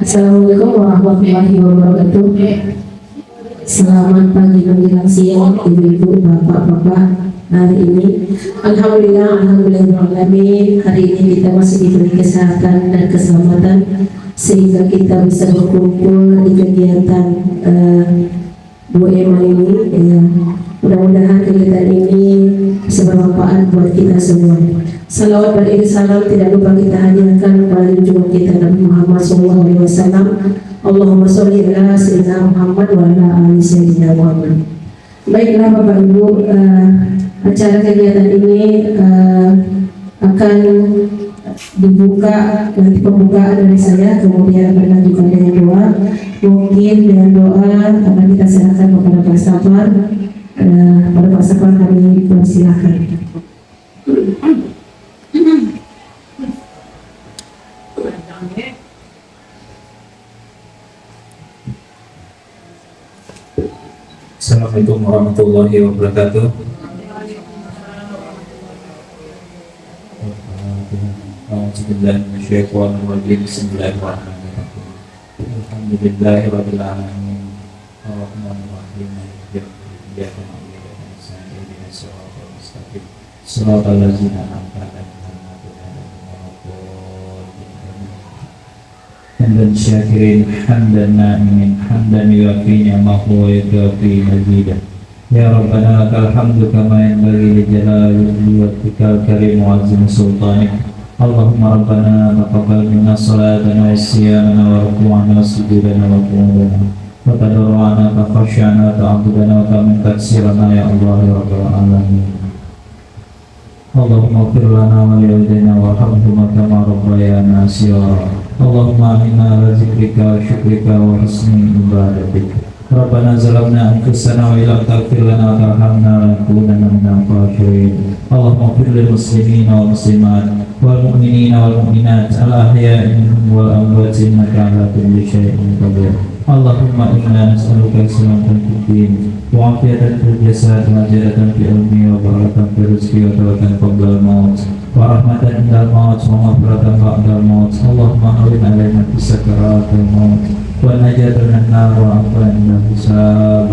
Assalamualaikum warahmatullahi wabarakatuh. Selamat pagi menjelang siang, ibu-ibu, bapak-bapak. Hari ini, alhamdulillahirobbilalamin. Hari ini kita masih diberi kesehatan dan keselamatan sehingga kita bisa berkumpul di kegiatan Bu Ema ini. Mudah-mudahan kegiatan ini bisa bermanfaat buat kita semua. Salawat dan salam tidak lupa kita hadiahkan kepada junjungan kita Nabi Muhammad SAW. Allahumma sholli ala sayyidina Muhammad wa ala ali sayyidina Muhammad. Baiklah Bapak Ibu, acara kegiatan ini akan dibuka, nanti pembukaan dari saya, kemudian akan dilanjutkan dengan doa. Mungkin dengan doa akan kita serahkan kepada Pak Safar. Pada Pak Safar kami persilahkan. Assalamualaikum warahmatullahi wabarakatuh. Bismillahirrahmanirrahim. Alhamdulillahirabbil alamin. Arrahmanirrahim. Iyyaka na'budu wa iyyaka nasta'in. Ihdinas siratal mustaqim. Shiratal ladzina an'amta 'alaihim hamdan syakirin hamdan na'imin hamdan yuafi ni'amahu wa yukafi mazidah. Ya Rabbana lakal hamdu kama yanbaghi li jalali wajhikal karim wa 'azimi sultanik. Allahumma Rabbana taqabbal minna salatana wa siyamana wa ruku'ana wa sujudana wa qu'udana wa tadarru'ana wa khashyana wa ta'abudana wa ta'min taksirana ya Allah ya Rabbal alamin. Allahumma ighfir lana wa li walidayna warhamhuma kama rabbayana shighara. Allahumma inna ala zikrika wa syukrika wa husni ibadatik. Rabbana zalamna anfusana wa illam taghfir lana wa tarhamna lanakunanna minal khasirin. Allahumma ighfir lil muslimina wal muslimat wal mu'minina wal mu'minat al ahya'i minhum wal amwat innaka ala kulli syai'in qadir. Allahumma inna nas'aluka salamatan fid din wa afiyatan fil jasad wa najatan fil ilmi wa barakatan fil rizqi wa tawbatan qabla al-maut wa rahmatan indal maut wa maghfiratan ba'dal maut. Allahumma hawwin 'alaina fi sakaratil maut wa najatan minan nar wa afwan indal hisab.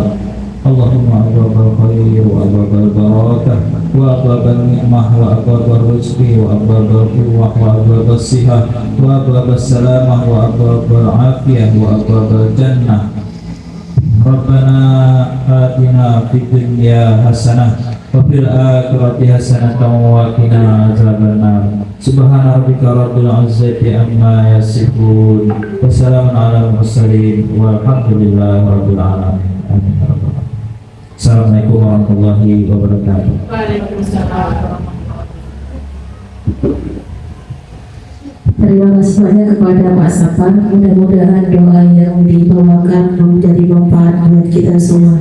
Allahumma abwabal khair wa abwabal barakah wa abwabal ni'mah wa abwabal rizqi wa abwabal quwwah wa abwabal sihah wa abwabal salamah wa abwabal afiyah wa abwabal jannah. Rabbana atina fid dunya hasanah wa fil akhirati hasanatan wa qina adzabannar. Subhana rabbika rabbil izzati amma yasifun wa salamun alal mursalin walhamdulillahi rabbil alamin. Amin. Assalamualaikum warahmatullahi wabarakatuh. Waalaikumsalam. Terima kasih banyak kepada Pak Safar. Mudah-mudahan doa yang dibawakan menjadi manfaat buat kita semua.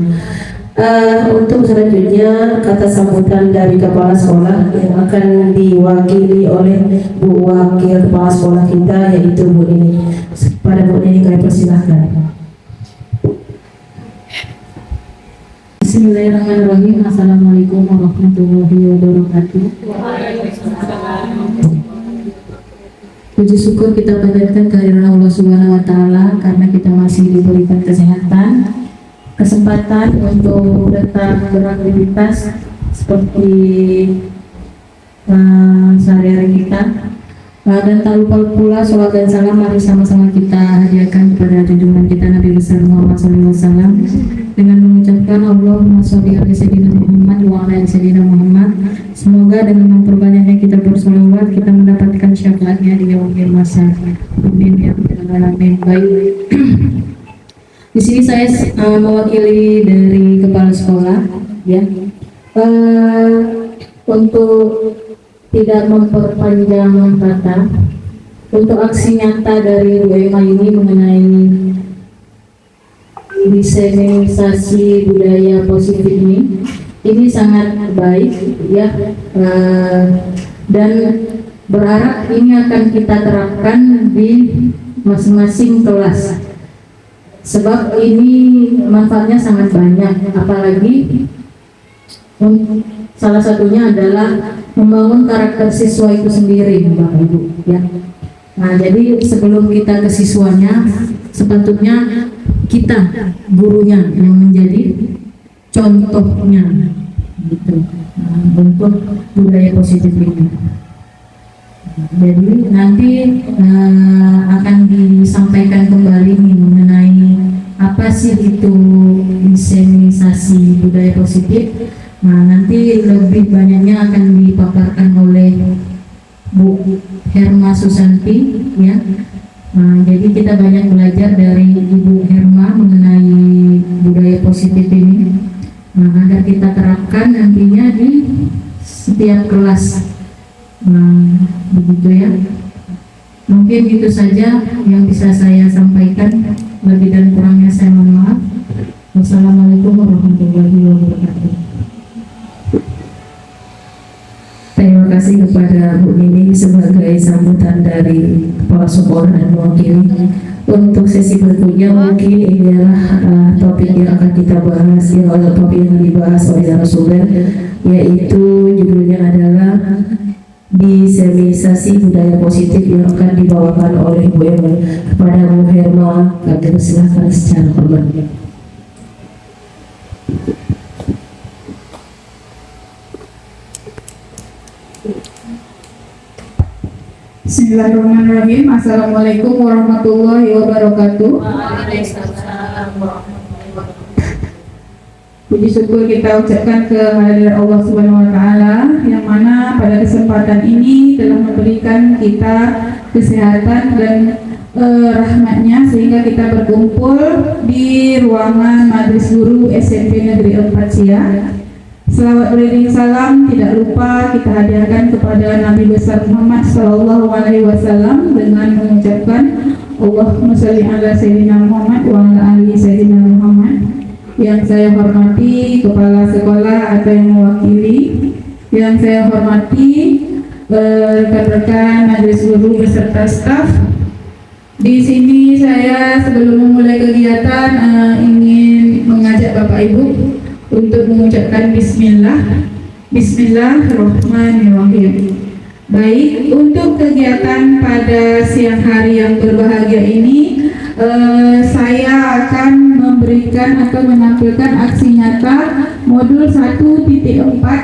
Untuk selanjutnya kata sambutan dari kepala sekolah yang akan diwakili oleh Bu Wakil Kepala Sekolah kita, yaitu Bu Nini. Pada Bu Nini kami persilahkan. Bismillahirrahmanirrahim. Assalamualaikum warahmatullahi wabarakatuh. Puji syukur kita panjatkan kehadiran Allah Subhanahu wa taala karena kita masih diberikan kesehatan, kesempatan untuk datang beraktivitas seperti sehari-hari kita. Dan tak lupa pula sholat dan salam mari sama-sama kita hadiahkan kepada junjungan kita Nabi besar Muhammad SAW dengan mengucapkan Allahumma sholli ala sayyidina Muhammad wa ala ali sayyidina Muhammad. Semoga dengan memperbanyaknya kita bersolawat kita mendapatkan syafaatnya di yaumil mahsyar. Amin ya rabbal alamin. Baik. Di sini saya mewakili dari kepala sekolah, ya. Untuk tidak memperpanjang kata, untuk aksi nyata dari Bu Ema ini mengenai disenialisasi budaya positif ini sangat baik, ya, dan berharap ini akan kita terapkan di masing-masing kelas, sebab ini manfaatnya sangat banyak, apalagi salah satunya adalah membangun karakter siswa itu sendiri, Bapak Ibu, ya. Nah, jadi sebelum kita ke siswanya, sepatutnya kita gurunya yang menjadi contohnya, gitu. Nah, untuk budaya positif ini. Jadi nanti akan disampaikan kembali nih mengenai apa sih itu inseminasi budaya positif. Nah, nanti lebih banyaknya akan dipaparkan oleh Bu Herma Susanti, ya. Nah, jadi kita banyak belajar dari Ibu Herma mengenai budaya positif ini. Nah, agar kita terapkan nantinya di setiap kelas. Nah, begitu ya. Mungkin itu saja yang bisa saya sampaikan. Lebih dan kurangnya saya mohon maaf. Wassalamualaikum warahmatullahi wabarakatuh. Terima kasih kepada Bu Nini sebagai sambutan dari Kepala Sekolah dan mewakili. Untuk sesi berikutnya mungkin ini adalah topik yang akan kita bahas, topik yang dibahas oleh narasumber, yaitu judulnya adalah diseminasi budaya positif yang akan dibawakan oleh Bu Herma. Kepada Bu Herma, kami persilahkan secara hormat. Bismillahirrahmanirrahim. Assalamualaikum warahmatullahi wabarakatuh. Puji syukur kita ucapkan kehadirat Allah Subhanahu wa taala yang mana pada kesempatan ini telah memberikan kita kesehatan dan rahmatnya sehingga kita berkumpul di ruangan Majelis Guru SMP Negeri 4 Siak. Selawat beriring salam tidak lupa kita hadiahkan kepada Nabi besar Muhammad Sallallahu Alaihi Wasallam dengan mengucapkan Allahumma sholli ala Sayyidina Muhammad wa ala ali Sayyidina Muhammad. Yang saya hormati kepala sekolah atau yang mewakili, yang saya hormati rekan-rekan Majelis Guru beserta staf. Di sini saya sebelum memulai kegiatan ingin mengajak Bapak Ibu untuk mengucapkan Bismillah. Bismillahirrahmanirrahim. Baik, untuk kegiatan pada siang hari yang berbahagia ini, saya akan memberikan atau menampilkan aksi nyata modul 1.4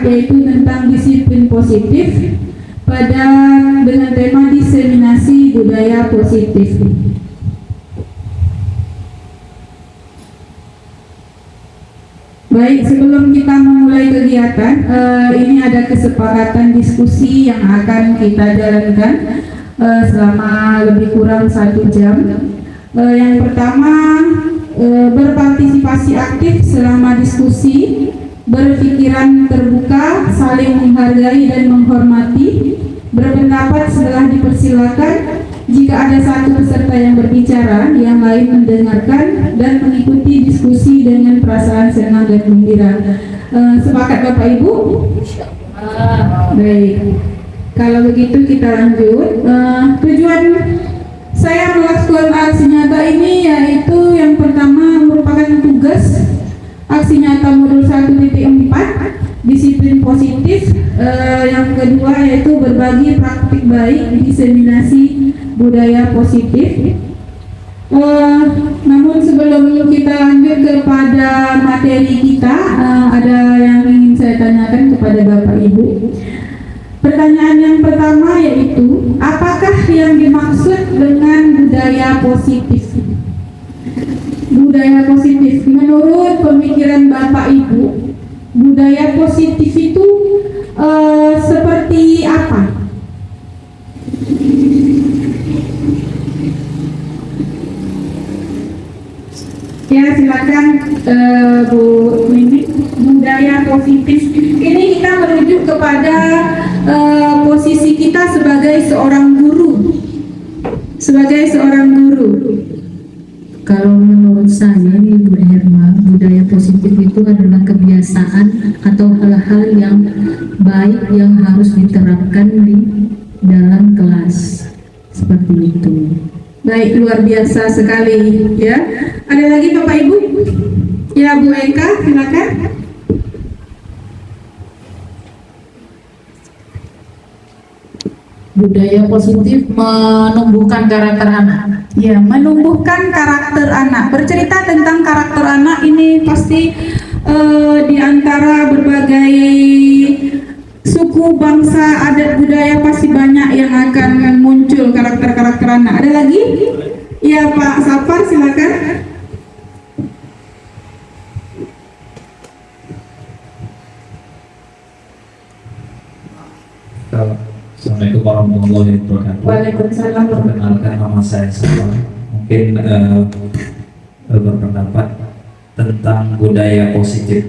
yaitu tentang disiplin positif dengan tema diseminasi budaya positif. Baik, sebelum kita memulai kegiatan, ini ada kesepakatan diskusi yang akan kita jalankan selama lebih kurang 1 jam. Yang pertama, berpartisipasi aktif selama diskusi, berpikiran terbuka, saling menghargai dan menghormati, berpendapat setelah dipersilakan. Jika ada satu peserta yang berbicara, yang lain mendengarkan dan mengikuti diskusi dengan perasaan senang dan gembira. Sepakat Bapak Ibu? Baik. Kalau begitu kita lanjut. Tujuan saya melakukan aksi nyata ini yaitu yang pertama merupakan tugas aksi nyata modul 1.4 disiplin positif. Yang kedua yaitu berbagi praktik baik diseminasi budaya positif. Namun sebelum kita lanjut kepada materi kita, ada yang ingin saya tanyakan kepada Bapak Ibu. Pertanyaan yang pertama yaitu, apakah yang dimaksud dengan budaya positif? Budaya positif, menurut pemikiran Bapak Ibu, budaya positif itu seperti apa? Ya, silakan Bu Mimi. Budaya positif ini kita merujuk kepada posisi kita sebagai seorang guru. Kalau menurut saya nih Bu Herma, budaya positif itu adalah kebiasaan atau hal-hal yang baik yang harus diterapkan di dalam kelas, seperti itu. Baik, luar biasa sekali ya. Ada lagi Bapak Ibu? Ya, Bu Eka, silakan. Budaya positif menumbuhkan karakter anak. Ya, menumbuhkan karakter anak. Bercerita tentang karakter anak ini pasti di antara berbagai suku, bangsa, adat, budaya pasti banyak yang akan muncul karakter-karakter anak. Ada lagi? Ya, Pak Safar, silakan. Assalamualaikum warahmatullahi wabarakatuh. Waalaikumsalam. Perkenalkan, nama saya Safar. Mungkin berpendapat tentang budaya positif.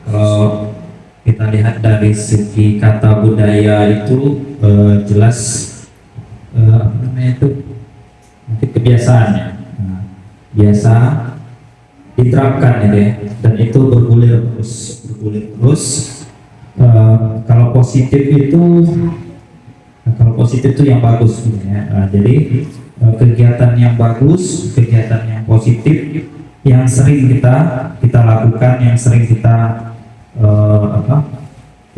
Kalau kita lihat dari segi kata budaya itu jelas apa namanya itu mungkin kebiasaannya. Nah, biasa diterapkan ya, dan itu bergulir terus. Kalau positif itu yang bagus ya. Jadi kegiatan yang bagus, kegiatan yang positif yang sering kita lakukan, yang sering kita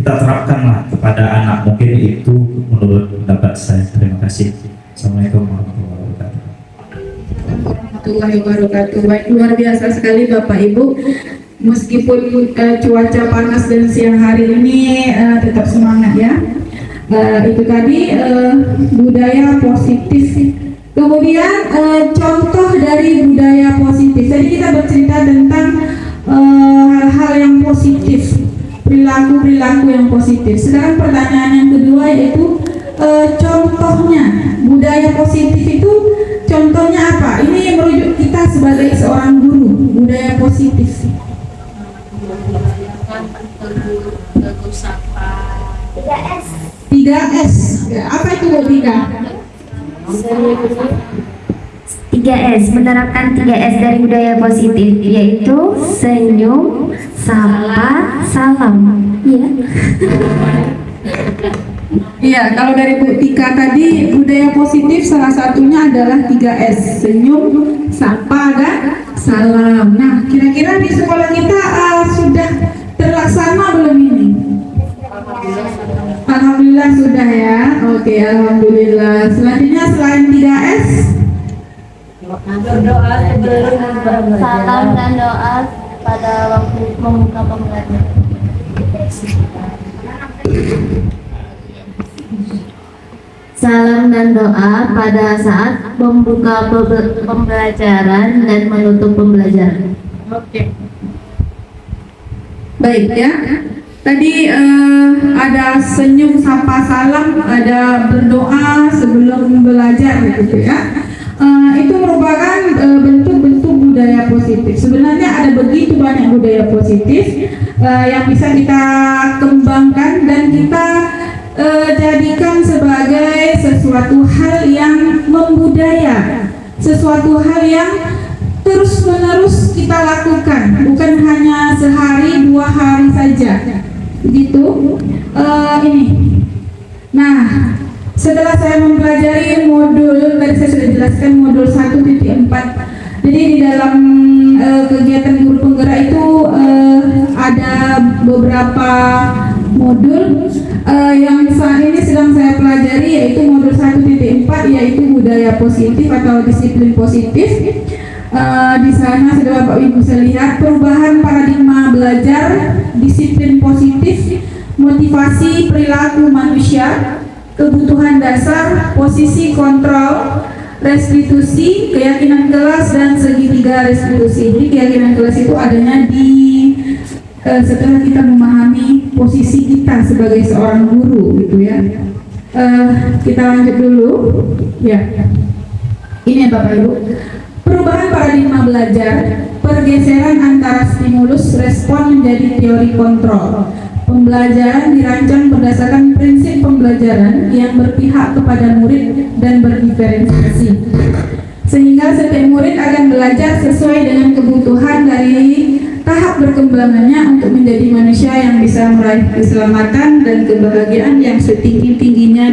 terapkan lah kepada anak, mungkin itu menurut pendapat saya. Terima kasih. Assalamualaikum warahmatullahi wabarakatuh. Warahmatullahi wabarakatuh. Baik, luar biasa sekali Bapak Ibu. Meskipun cuaca panas dan siang hari ini tetap semangat ya. Itu tadi budaya positif. Kemudian contoh dari budaya positif. Tadi kita bercerita tentang hal-hal yang positif, perilaku yang positif. Sekarang pertanyaan yang kedua yaitu contohnya budaya positif itu contohnya apa? Ini merujuk kita sebagai seorang guru. Budaya positif. 3S. Apa itu Bu Tika? 3S, menerapkan 3S dari budaya positif, yaitu senyum, sapa, salam. Iya. Iya, kalau dari Bu Tika tadi budaya positif salah satunya adalah 3S, senyum, sapa, dan salam. Nah, kira-kira di sekolah kita sudah terlaksana belum ini? Alhamdulillah sudah ya. Oke, alhamdulillah. Selanjutnya selain 3S, Berdoa sebelum salam dan doa pada waktu membuka pembelajaran. Salam dan doa pada saat membuka pembelajaran dan menutup pembelajaran. oke. Baik ya. Tadi ada senyum, sapa, salam, ada berdoa sebelum belajar gitu ya. Itu merupakan bentuk-bentuk budaya positif. Sebenarnya ada begitu banyak budaya positif yang bisa kita kembangkan dan kita jadikan sebagai sesuatu hal yang membudaya, sesuatu hal yang terus-menerus kita lakukan, bukan hanya sehari 2 hari saja. Begitu. Ini. Nah, setelah saya mempelajari modul, tadi saya sudah jelaskan modul 1.4. Jadi di dalam kegiatan guru penggerak itu ada beberapa modul yang saat ini sedang saya pelajari, yaitu modul 1.4, yaitu budaya positif atau disiplin positif. Di sana sudah Bapak Ibu bisa lihat perubahan paradigma belajar, disiplin positif, motivasi perilaku manusia, kebutuhan dasar, posisi kontrol, restitusi, keyakinan kelas, dan segitiga restitusi. Jadi keyakinan kelas itu adanya di setelah kita memahami posisi kita sebagai seorang guru, gitu ya. Kita lanjut dulu, ya. Ini ya Bapak Ibu. Perubahan paradigma belajar, pergeseran antara stimulus respon menjadi teori kontrol. Pembelajaran dirancang berdasarkan prinsip pembelajaran yang berpihak kepada murid dan berdiferensiasi, sehingga setiap murid akan belajar sesuai dengan kebutuhan dari tahap berkembangannya untuk menjadi manusia yang bisa meraih keselamatan dan kebahagiaan yang setinggi-tingginya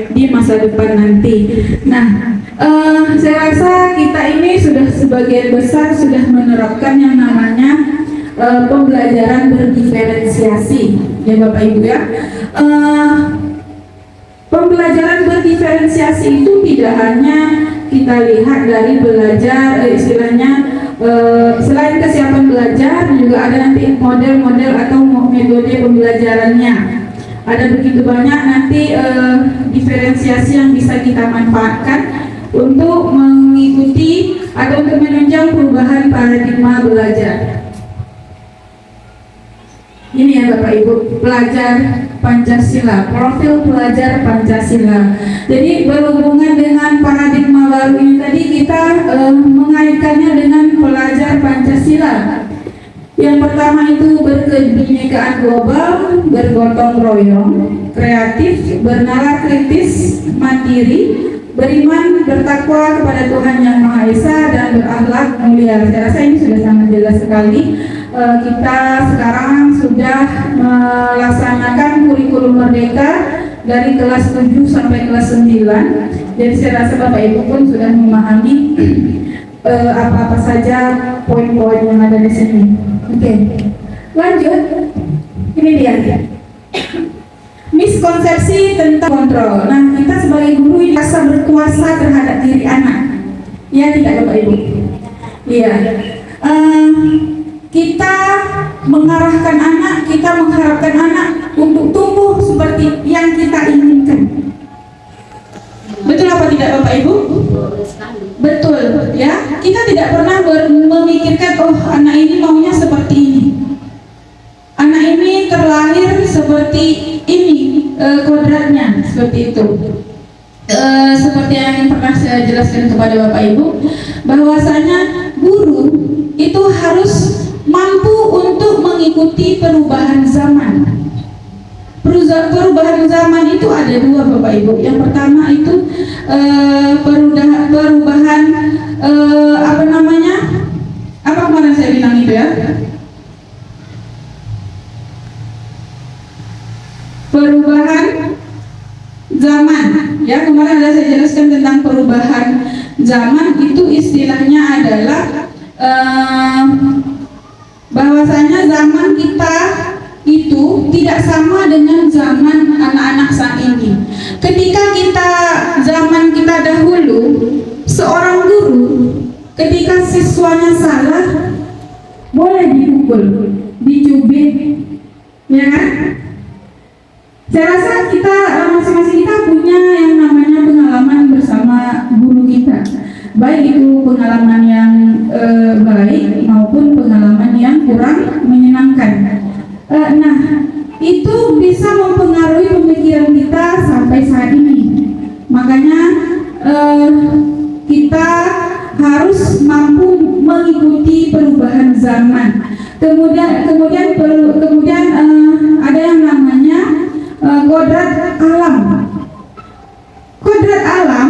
di masa depan nanti. Nah, saya rasa kita ini sudah sebagian besar sudah menerapkan yang namanya pembelajaran berdiferensiasi, ya Bapak Ibu ya. pembelajaran berdiferensiasi itu tidak hanya kita lihat dari belajar selain kesiapan belajar juga ada nanti model-model atau metode pembelajarannya. Ada begitu banyak nanti diferensiasi yang bisa kita manfaatkan untuk mengikuti atau untuk menunjang perubahan paradigma belajar. Ini ya Bapak Ibu, pelajar Pancasila, profil pelajar Pancasila. Jadi berhubungan dengan paradigma baru ini tadi kita mengaitkannya dengan pelajar Pancasila. Yang pertama itu berkebinekaan global, bergotong royong, kreatif, bernalar kritis, mandiri, beriman, bertakwa kepada Tuhan Yang Maha Esa, dan berakhlak mulia. Saya rasa ini sudah sangat jelas sekali. Kita sekarang sudah melaksanakan kurikulum merdeka dari kelas 7 sampai kelas 9. Jadi saya rasa Bapak Ibu pun sudah memahami apa-apa saja poin-poin yang ada di sini. Oke, lanjut. Ini dia. Miskonsepsi tentang kontrol. Nah, kita sebagai guru ini merasa berkuasa terhadap diri anak. Ya tidak Bapak Ibu? Iya. Kita mengarahkan anak, kita mengharapkan anak untuk tumbuh seperti yang kita inginkan. Betul apa tidak Bapak Ibu? Betul ya. Kita tidak pernah memikirkan oh anak ini maunya seperti ini. Anak ini terlahir seperti ini kodratnya seperti itu. Seperti yang pernah saya jelaskan kepada Bapak Ibu, bahwasanya guru itu harus mampu untuk mengikuti perubahan zaman. Perubahan zaman itu ada dua Bapak Ibu. Yang pertama itu perubahan apa namanya? Apa kemarin saya bilang itu ya? Perubahan zaman. Ya, kemarin ada saya jelaskan tentang perubahan zaman, itu istilahnya adalah bahwasanya zaman kita itu tidak sama dengan zaman anak-anak saat ini. Ketika zaman kita dahulu, seorang guru ketika siswanya salah boleh dipukul, dicubit, ya kan? Saya rasa kita masing-masing kita punya yang namanya pengalaman bersama guru kita, baik itu pengalaman yang baik maupun pengalaman yang kurang menyenangkan. Nah, itu bisa mempengaruhi pemikiran kita sampai saat ini. Makanya kita harus mampu mengikuti perubahan zaman. Kemudian ada yang namanya kodrat alam. Kodrat alam,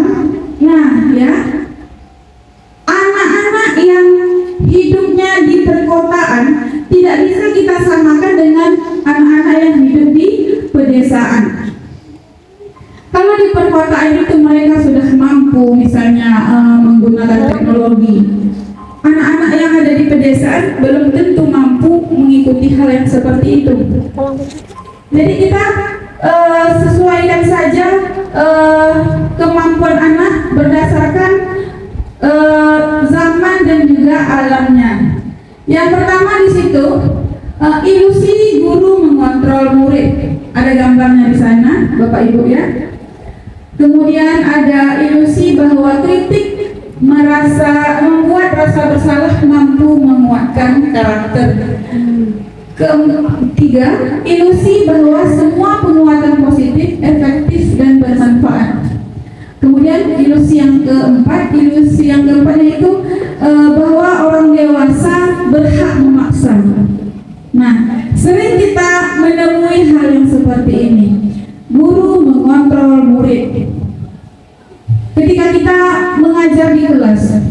nah ya, anak-anak yang hidupnya di perkotaan tidak bisa kita samakan dengan anak-anak yang hidup di pedesaan. Kalau di perkotaan itu mereka sudah mampu misalnya menggunakan teknologi. Anak-anak yang ada di pedesaan belum tentu mampu mengikuti hal yang seperti itu. Jadi kita sesuaikan saja kemampuan anak berdasarkan zaman dan juga alamnya. Yang pertama di situ ilusi guru mengontrol murid. Ada gambarnya di sana, Bapak Ibu ya. Kemudian ada ilusi bahwa kritik membuat rasa bersalah mampu menguatkan karakter. Ketiga, ilusi bahwa semua penguatan positif, efektif dan bermanfaat. Kemudian ilusi yang keempat itu bahwa orang dewasa berhak memaksa. Nah, sering kita menemui hal yang seperti ini. Guru mengontrol murid. Ketika kita mengajar di kelas,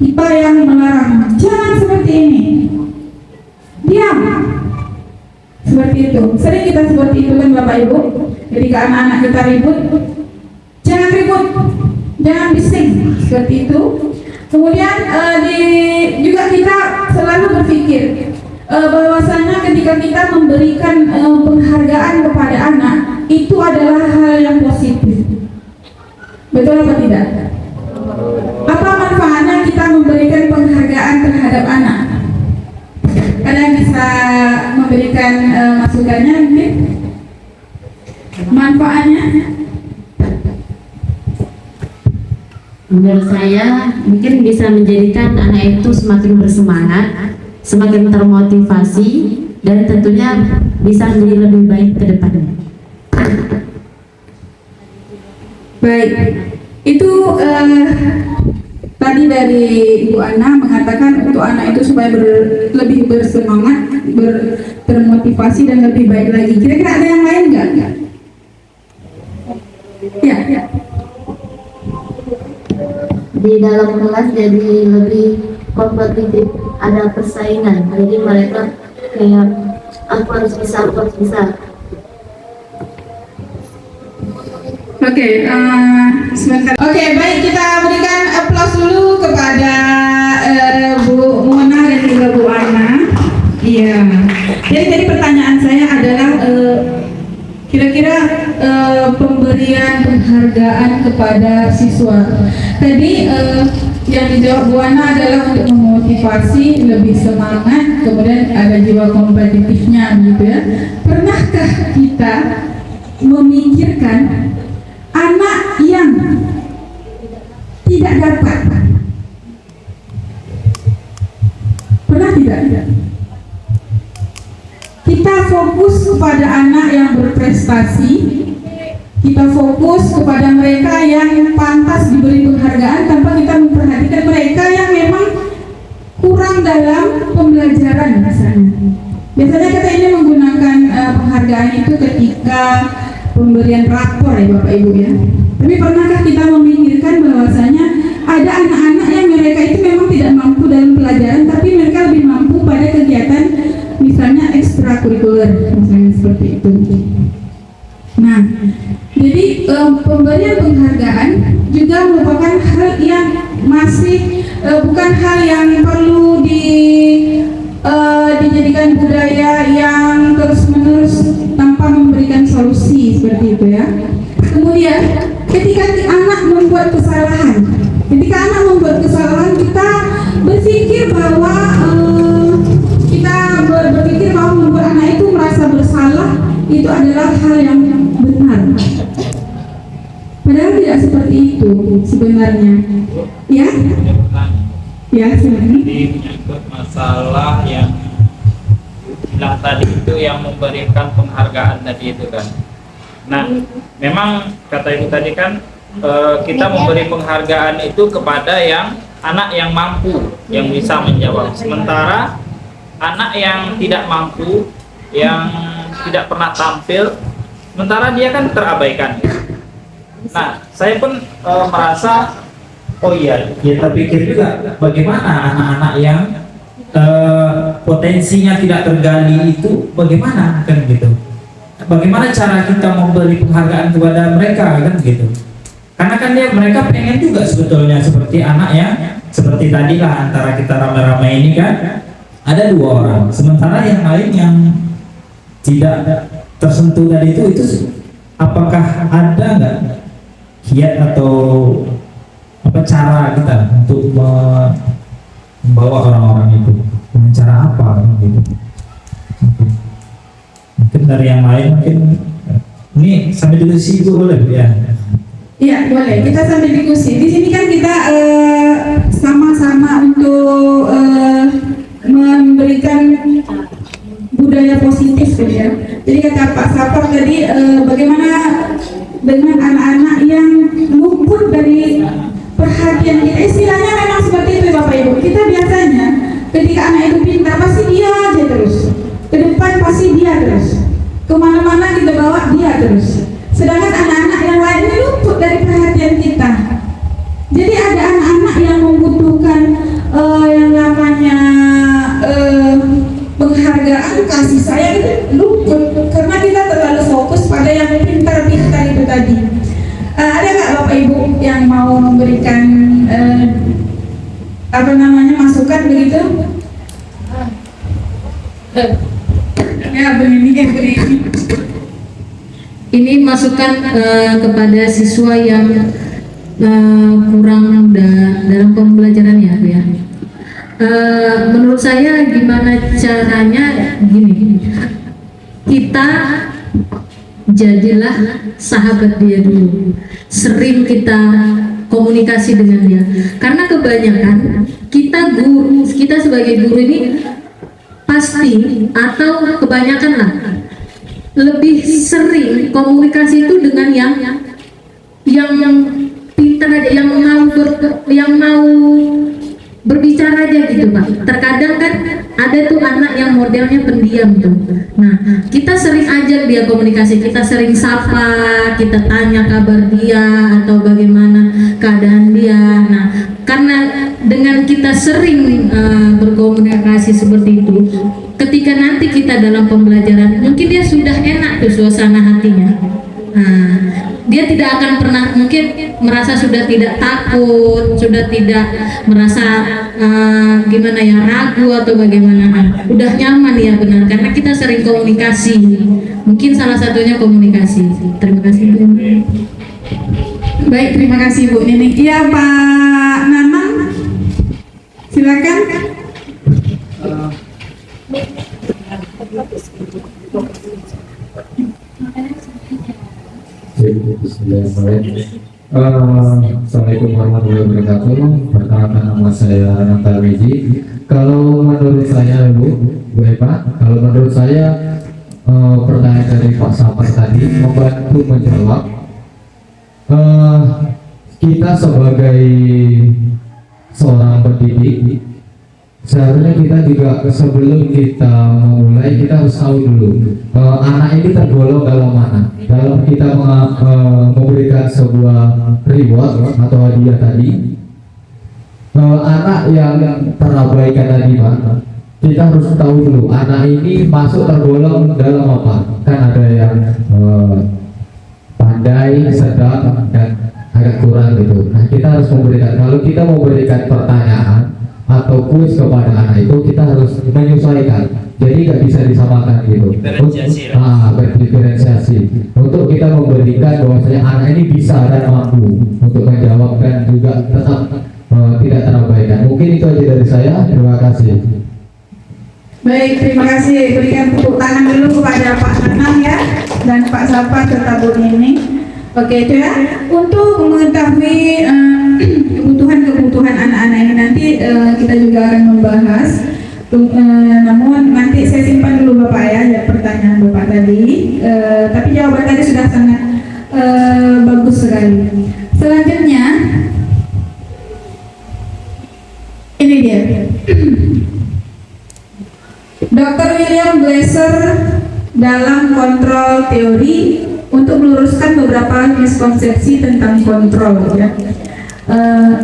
kita yang melarang, jangan seperti ini, diam, seperti itu. Sering kita seperti itu kan Bapak Ibu. Ketika anak-anak kita ribut, jangan ribut, jangan bising, seperti itu. Kemudian juga kita selalu berpikir bahwasanya ketika kita memberikan penghargaan kepada anak, itu adalah hal yang positif. kesehatannya mungkin manfaatnya. Menurut saya mungkin bisa menjadikan anak itu semakin bersemangat, semakin termotivasi, dan tentunya bisa menjadi lebih baik ke depannya. Baik, itu tadi dari Ibu Ana mengatakan untuk anak itu supaya lebih bersemangat, termotivasi dan lebih baik lagi. Kira-kira ada yang lain nggak? Ya. Di dalam kelas jadi lebih kompetitif, ada persaingan, jadi mereka kayak aku harus bisa. Oke, sebentar. Oke, baik, kita berikan aplaus dulu kepada Bu Mona dan juga Bu Ana. Iya. Jadi pertanyaan saya adalah kira-kira pemberian penghargaan kepada siswa. Tadi yang dijawab Bu Ana adalah untuk memotivasi, lebih semangat, kemudian ada jiwa kompetitifnya gitu ya. Pernahkah kita memikirkan anak yang tidak dapat? Pernah tidak? Kita fokus kepada anak yang berprestasi, kita fokus kepada mereka yang pantas diberi penghargaan tanpa kita memperhatikan mereka yang memang kurang dalam pembelajaran misalnya. Biasanya kita ini menggunakan penghargaan itu ketika pemberian rapor ya Bapak Ibu ya. Tapi pernahkah kita memikirkan bahwasanya ada anak-anak yang mereka itu memang tidak mampu dalam pelajaran, tapi mereka lebih mampu pada kegiatan misalnya ekstrakurikuler, misalnya seperti itu. Nah, jadi pemberian penghargaan juga merupakan hal yang masih bukan hal yang perlu dijadikan budaya yang terus-menerus tanpa memberikan solusi seperti itu ya. Kemudian ketika anak membuat kesalahan, kita berpikir bahwa membuat anak itu merasa bersalah itu adalah hal yang benar. Padahal tidak seperti itu sebenarnya. Ya? Ya, sebenarnya. Jadi menyangkut masalah yang bilang tadi itu yang memberikan penghargaan tadi itu kan. Nah, memang kata ibu tadi kan kita memberi penghargaan itu kepada yang anak yang mampu, yang bisa menjawab. Sementara anak yang tidak mampu, yang tidak pernah tampil, sementara dia kan terabaikan. Nah, saya pun merasa, oh iya, kita pikir juga bagaimana anak-anak yang potensinya tidak tergali itu, bagaimana kan gitu. Bagaimana cara kita memberi penghargaan kepada mereka kan gitu. Karena kan mereka pengen juga sebetulnya seperti anak yang seperti tadi lah, antara kita ramai-ramai ini kan ada 2 orang, sementara yang lain yang tidak tersentuh tadi itu apakah ada nggak kiat atau apa cara kita untuk membawa orang-orang itu dengan cara apa gitu. Mungkin dari yang lain mungkin ini sampai diskusi itu boleh ya? Iya boleh, kita sambil diskusi. Di sini kan kita sama-sama untuk memberikan budaya positif ya. Jadi kata Pak Sapor tadi bagaimana dengan anak-anak yang luput dari perhatian kita. Istilahnya memang seperti itu Bapak Ibu. Kita biasanya ketika anak itu pintar pasti dia aja terus. Ke depan pasti dia terus. Kemana-mana kita bawa dia terus. Sedangkan anak-anak yang lain ini luput dari perhatian kita. Jadi ada anak-anak yang membutuhkan yang namanya penghargaan, kasih sayang itu luput karena kita terlalu fokus pada yang pintar-pintar itu tadi. Ada nggak Bapak Ibu yang mau memberikan masukan begitu? Ya begini. Ini masukan kepada siswa yang kurang dalam pembelajarannya ya. Menurut saya gimana caranya gini. kita jadilah sahabat dia dulu, sering kita komunikasi dengan dia, karena kebanyakan kita sebagai guru ini pasti atau kebanyakan lah lebih sering komunikasi itu dengan yang pintar aja, yang mau berbicara aja gitu Pak. Terkadang kan ada tuh anak yang modelnya pendiam tuh. Nah, kita sering ajak dia komunikasi, kita sering sapa, kita tanya kabar dia atau bagaimana keadaan dia. Nah, karena dengan kita sering berkomunikasi seperti itu, ketika nanti kita dalam pembelajaran, mungkin dia sudah enak tuh suasana hatinya. Nah, dia tidak akan pernah mungkin merasa sudah tidak takut, sudah tidak merasa gimana ya, ragu atau bagaimana. Udah nyaman ya, benar, karena kita sering komunikasi. Mungkin salah satunya komunikasi. Terima kasih Bu. Baik, terima kasih Bu Nining. Iya Pak Nanang, silakan. Assalamualaikum warahmatullahi wabarakatuh. Perkenalkan, nama saya Nanta Wiji. Kalau menurut saya Bu Eva, kalau menurut saya pertanyaan dari Pak Sapar tadi membantu menjawab. Kita sebagai seorang pendidik, seharusnya kita juga sebelum kita memulai, kita harus tahu dulu anak ini tergolong dalam mana. Dalam kita memberikan sebuah reward atau hadiah tadi, anak yang terabaikan tadi Pak, kita harus tahu dulu anak ini masuk tergolong dalam apa. Kan ada yang pandai, sedang, dan agak kurang gitu. Nah, kita harus memberikan, kalau kita memberikan pertanyaan atau kuis kepada anak itu, kita harus menyesuaikan, jadi nggak bisa disamakan gitu. Berdiferensiasi untuk kita memberikan bahwasanya anak ini bisa dan mampu untuk menjawab dan juga tetap tidak terabaikan. Mungkin itu aja dari saya, terima kasih. Baik, terima kasih. Berikan tepuk tangan dulu kepada Pak Nanang ya, dan Pak Sapar serta Bu Nining. Oke, itu ya. Untuk mengetahui kebutuhan anak-anak ini nanti kita juga akan membahas. Namun nanti saya simpan dulu Bapak ya pertanyaan Bapak tadi. Tapi jawaban tadi sudah sangat bagus sekali. Selanjutnya, ini dia. Dr. William Glasser dalam kontrol teori untuk meluruskan beberapa miskonsepsi tentang kontrol ya.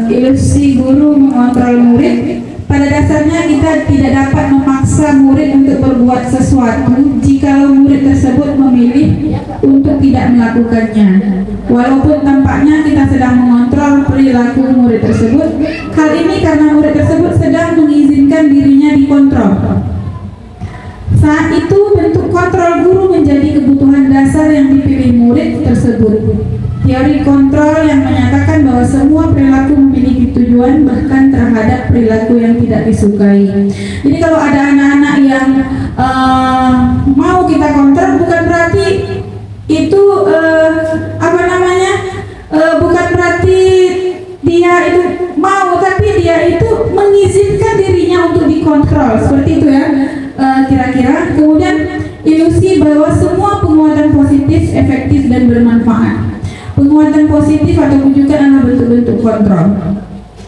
Ilusi guru mengontrol murid. Pada dasarnya kita tidak dapat memaksa murid untuk berbuat sesuatu jika murid tersebut memilih untuk tidak melakukannya. Walaupun tampaknya kita sedang mengontrol perilaku murid tersebut, hal ini karena murid tersebut sedang mengizinkan dirinya dikontrol. Saat itu bentuk kontrol guru menjadi kebutuhan dasar yang dipilih murid tersebut. Teori kontrol yang menyatakan bahwa semua perilaku memiliki tujuan bahkan terhadap perilaku yang tidak disukai. Jadi kalau ada anak-anak yang mau kita kontrol, bukan berarti itu bukan berarti dia itu mau, tapi dia itu mengizinkan dirinya untuk dikontrol, seperti itu ya. Kira-kira. Kemudian ilusi bahwa semua penguatan positif efektif dan bermanfaat. Penguatan positif atau pujukan adalah bentuk-bentuk kontrol.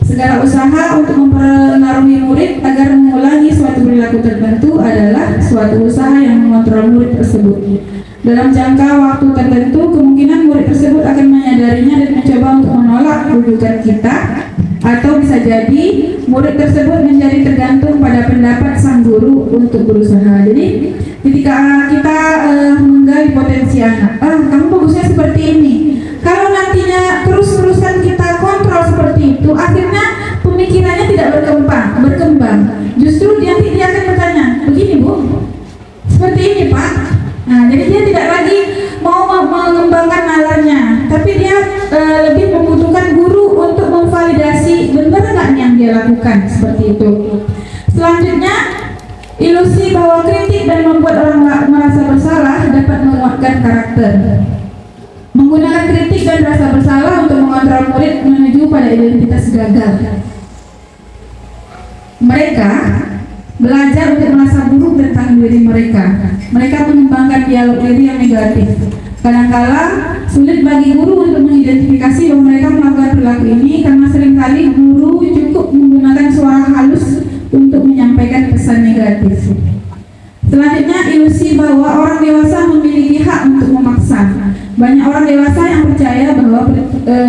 Segala usaha untuk mempengaruhi murid agar mengulangi suatu perilaku tertentu adalah suatu usaha yang mengontrol murid tersebut. Dalam jangka waktu tertentu, kemungkinan murid tersebut akan menyadarinya dan mencoba untuk menolak rujukan kita, atau bisa jadi murid tersebut menjadi tergantung pada pendapat sang guru untuk berusaha. Jadi ketika kita menggali potensi anak, kamu bagusnya seperti ini. Kalau nantinya terus-terusan kita kontrol seperti itu, akhirnya pemikirannya tidak berkembang. Justru dia akan bertanya, begini Bu, seperti ini Pak. Nah, jadi dia tidak lagi mau mengembangkan nalarnya, tapi dia lebih membutuhkan guru untuk memvalidasi benar nggak yang dia lakukan, seperti itu. Selanjutnya, Ilusi bahwa kritik dan membuat orang merasa bersalah dapat menguatkan karakter. Menggunakan kritik dan rasa bersalah untuk mengontrol murid menuju pada identitas gagal. Mereka belajar untuk merasa buruk tentang diri mereka. Mereka mengembangkan dialog diri yang negatif. Kadang-kala sulit bagi guru untuk mengidentifikasi bahwa mereka melakukan perilaku ini karena seringkali guru cukup menggunakan suara halus untuk menyampaikan pesan negatif. Selanjutnya, ilusi bahwa orang dewasa memiliki hak untuk memaksa. Banyak orang dewasa yang percaya bahwa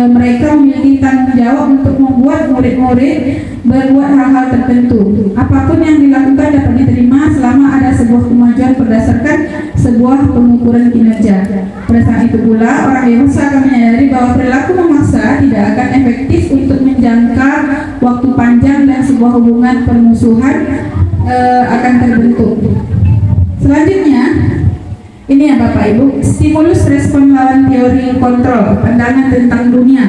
mereka memiliki tanggung jawab untuk membuat murid-murid berbuat hal-hal tertentu. Apapun yang dilakukan dapat diterima selama ada sebuah kemajuan berdasarkan sebuah pengukuran kinerja. Pada saat itu pula, orang dewasa akan menyadari bahwa perilaku memaksa tidak akan efektif untuk menjangka waktu panjang dan sebuah hubungan permusuhan akan terbentuk. Selanjutnya, ini ya Bapak Ibu, stimulus respon lawan teori kontrol, pandangan tentang dunia.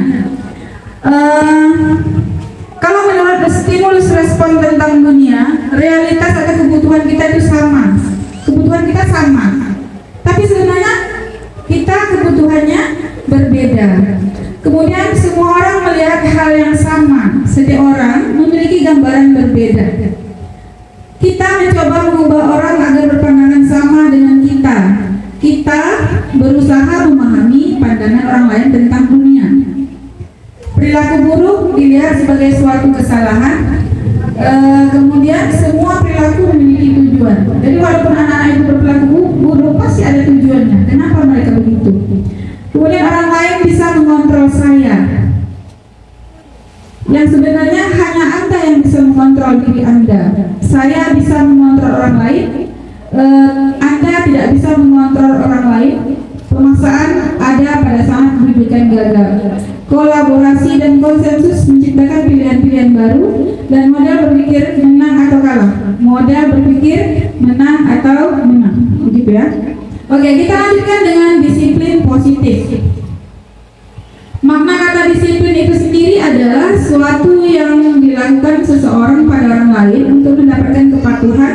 Kalau menurut stimulus respon tentang dunia, realitas atau kebutuhan kita itu sama. Kebutuhan kita sama. Tapi sebenarnya kita kebutuhannya berbeda. Kemudian semua orang melihat hal yang sama. Setiap orang memiliki gambaran berbeda. Kita mencoba mengubah orang agar berpandangan sama dengan kita. Kita berusaha memahami pandangan orang lain tentang dunia. Perilaku buruk dilihat sebagai suatu kesalahan. Kemudian semua perilaku memiliki tujuan. Jadi walaupun anak-anak itu berperilaku buruk, pasti ada tujuannya. Kenapa mereka begitu? Kemudian orang lain bisa mengontrol saya. Yang sebenarnya hanya Anda yang bisa mengontrol diri Anda. Saya bisa mengontrol orang lain. Anda tidak bisa mengontrol orang lain. Pemaksaan ada pada saat pendidikan gagal. Kolaborasi dan konsensus menciptakan pilihan-pilihan baru dan model berpikir menang atau kalah. Model berpikir menang atau menang. Begitu ya. Oke, kita lanjutkan dengan disiplin positif. Makna kata disiplin itu sendiri adalah suatu yang dilakukan seseorang pada orang lain untuk mendapatkan kepatuhan.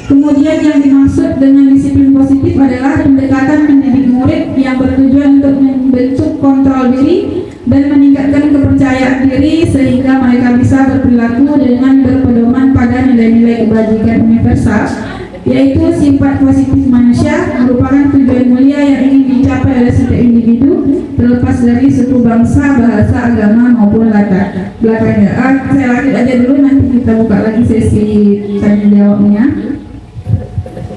Kemudian yang dimaksud dengan disiplin positif adalah pendekatan mendidik murid yang bertujuan untuk membentuk kontrol diri dan meningkatkan kepercayaan diri sehingga mereka bisa berperilaku dengan berpedoman pada nilai-nilai kebajikan universal, yaitu sifat positif manusia merupakan tujuan mulia yang ingin dicapai oleh setiap individu terlepas dari suku, bangsa, bahasa, agama maupun latar belakangnya. Saya lanjut aja dulu, nanti kita buka lagi sesi tanya jawabnya.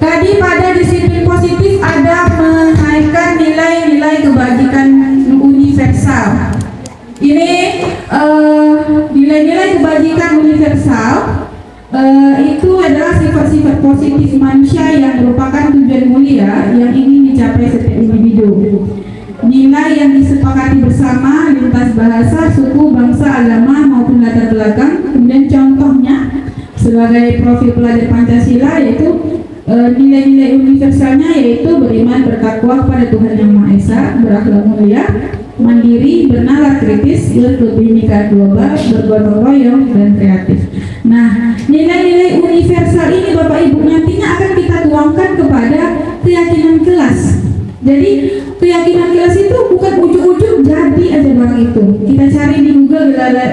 Tadi pada disiplin positif ada menaikkan nilai-nilai kebajikan universal. Ini nilai-nilai kebajikan universal itu adalah sifat-sifat positif manusia yang merupakan tujuan mulia yang ingin dicapai setiap individu. Nilai yang disepakati bersama lintas bahasa, suku, bangsa, agama maupun latar belakang. Kemudian contohnya sebagai profil pelajar Pancasila yaitu nilai-nilai universalnya yaitu beriman, bertakwa kepada Tuhan Yang Maha Esa, berakhlak mulia, mandiri, bernalar kritis, berkebinekaan global, bergotong royong, dan kreatif. Nah, nilai-nilai universal ini Bapak Ibu nantinya akan kita tuangkan kepada keyakinan kelas. Jadi keyakinan kelas itu bukan ujuk-ujuk jadi aja barang itu. Kita cari di Google ada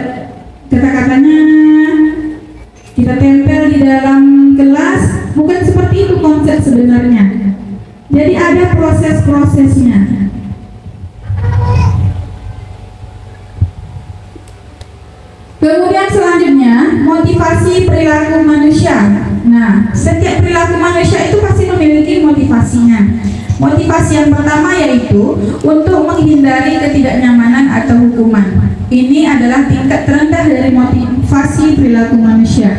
kata-katanya, kita tempel di dalam kelas. Bukan seperti itu konsep sebenarnya. Jadi ada proses-prosesnya. Kemudian selanjutnya motivasi perilaku manusia. Nah, setiap perilaku manusia itu pasti memiliki motivasinya. Motivasi yang pertama yaitu untuk menghindari ketidaknyamanan atau hukuman. Ini adalah tingkat terendah dari motivasi perilaku manusia.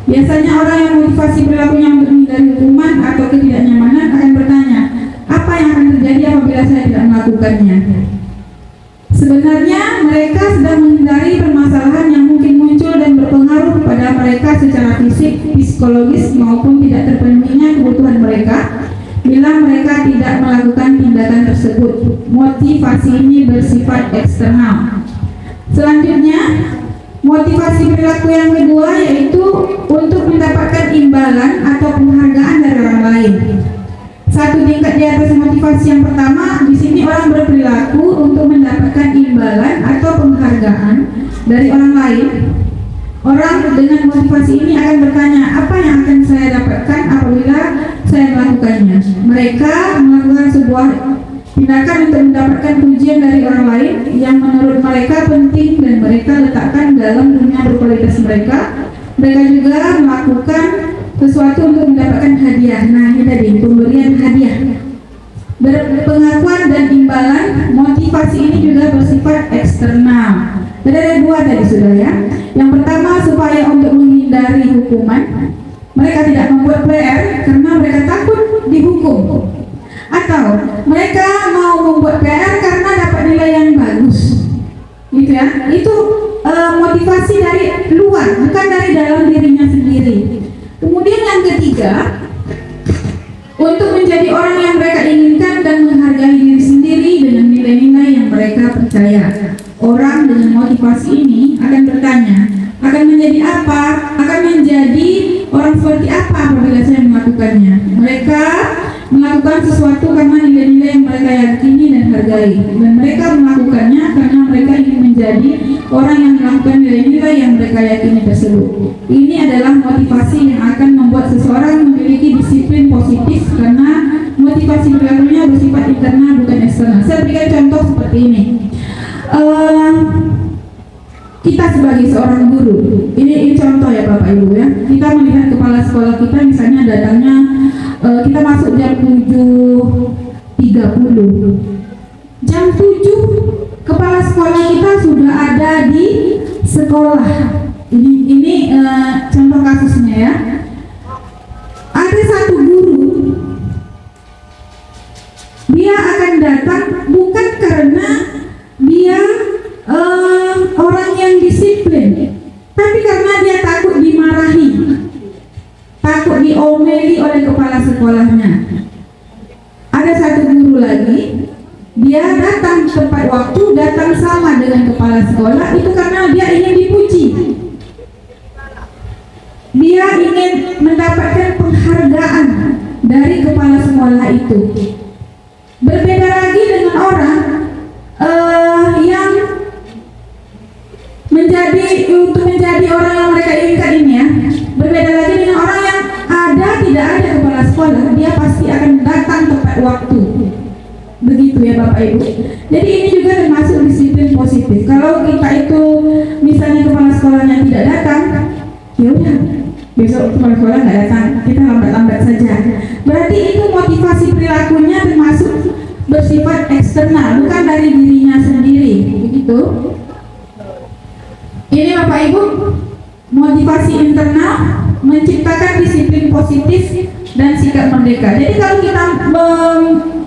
Biasanya orang yang motivasi perilakunya untuk menghindari hukuman atau ketidaknyamanan akan bertanya, apa yang akan terjadi apabila saya tidak melakukannya? Sebenarnya mereka sedang menghindari permasalahan yang mungkin muncul dan berpengaruh pada mereka secara fisik, psikologis maupun tidak terpenuhinya kebutuhan mereka bila mereka tidak melakukan tindakan tersebut. Motivasi ini bersifat eksternal. Selanjutnya, Motivasi perilaku yang kedua yaitu untuk mendapatkan imbalan atau penghargaan dari orang lain. Satu tingkat di atas motivasi yang pertama, di sini orang berperilaku untuk mendapatkan imbalan atau penghargaan dari orang lain. Orang dengan motivasi ini akan bertanya, apa yang akan saya dapatkan apabila saya melakukannya? Mereka melakukan sebuah tindakan untuk mendapatkan pujian dari orang lain yang menurut mereka penting dan mereka letakkan dalam dunia berkualitas mereka. Mereka juga melakukan sesuatu untuk mendapatkan hadiah. Nah, ini tadi pemberian hadiah. Pengakuan dan imbalan, motivasi ini juga bersifat eksternal. Ada dua tadi sudah ya. Yang pertama supaya untuk menghindari hukuman, mereka tidak membuat PR karena mereka takut dihukum. Atau mereka mau membuat PR karena dapat nilai yang bagus, gitu ya. Itu motivasi dari luar, bukan dari dalam dirinya sendiri. Kemudian yang ketiga, untuk menjadi orang yang mereka inginkan dan menghargai diri sendiri dengan nilai-nilai yang mereka percaya. Orang dengan motivasi ini akan bertanya, akan menjadi apa? Akan menjadi orang seperti apa apabila saya melakukannya? Mereka melakukan sesuatu karena nilai-nilai yang mereka yakini dan hargai, dan mereka melakukannya karena mereka ingin menjadi orang yang melakukan nilai-nilai yang mereka yakini tersebut. Ini adalah motivasi yang akan membuat seseorang memiliki disiplin positif karena motivasi perilakunya bersifat internal bukan eksternal. Saya berikan contoh seperti ini. Kita sebagai seorang guru, ini contoh ya Bapak Ibu ya. Kita melihat kepala sekolah kita misalnya datangnya kita masuk jam 7.30. Jam 7 kepala sekolah kita sudah ada di sekolah. Ini contoh kasusnya ya. Ada satu guru, dia akan datang bukan karena dia orang yang disiplin, tapi karena dia takut dimarahi, takut diomeli oleh kepala sekolahnya. Ada satu guru lagi, dia datang tepat waktu, datang sama dengan kepala sekolah, itu karena dia ingin dipuji, dia ingin mendapatkan penghargaan dari kepala sekolah itu. Berbeda lagi dengan orang yang untuk menjadi orang yang mereka inginkan ini ya. Berbeda lagi dengan orang yang tidak ada kepala sekolah, dia pasti akan datang tepat waktu. Begitu ya Bapak Ibu. Jadi ini juga termasuk disiplin positif. Kalau kita itu misalnya kepala sekolahnya tidak datang, ya udah, besok kepala sekolah nggak datang, kita lambat-lambat saja. Berarti itu motivasi perilakunya termasuk bersifat eksternal, bukan dari dirinya sendiri. Begitu. Ini Bapak Ibu, motivasi internal menciptakan disiplin positif dan sikap merdeka. Jadi kalau kita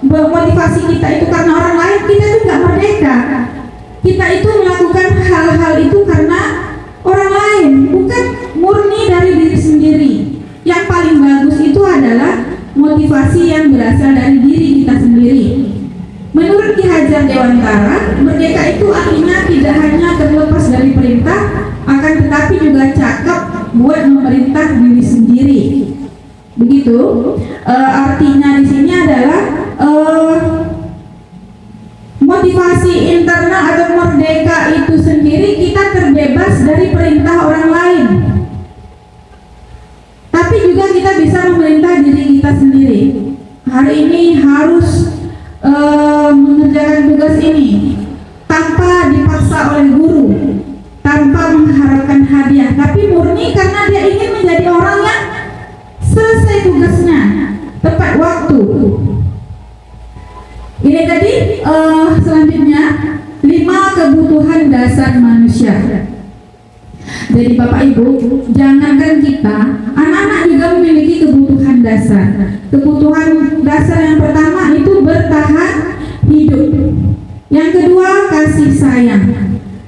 motivasi kita itu karena orang lain, kita itu nggak merdeka. Kita itu melakukan hal-hal itu karena orang lain, bukan murni dari diri sendiri. Yang paling bagus itu adalah motivasi yang berasal dari diri kita sendiri. Menurut Ki Hajar Dewantara, merdeka itu artinya tidak hanya terlepas dari perintah, akan tetapi juga cakap buat memerintah diri sendiri. Begitu. Artinya di sini adalah motivasi internal atau merdeka itu sendiri, kita terbebas dari perintah orang lain. Tapi juga kita bisa memerintah diri kita sendiri. Hari ini harus mengerjakan tugas ini tanpa dipaksa oleh guru, tanpa mengharapkan hadiah, tapi murni karena dia ingin menjadi orang yang selesai tugasnya tepat waktu. Ini tadi selanjutnya 5 kebutuhan dasar manusia. Jadi Bapak Ibu, jangankan kita, anak-anak juga memiliki kebutuhan dasar. Kebutuhan dasar yang pertama itu bertahan hidup. Yang kedua kasih sayang.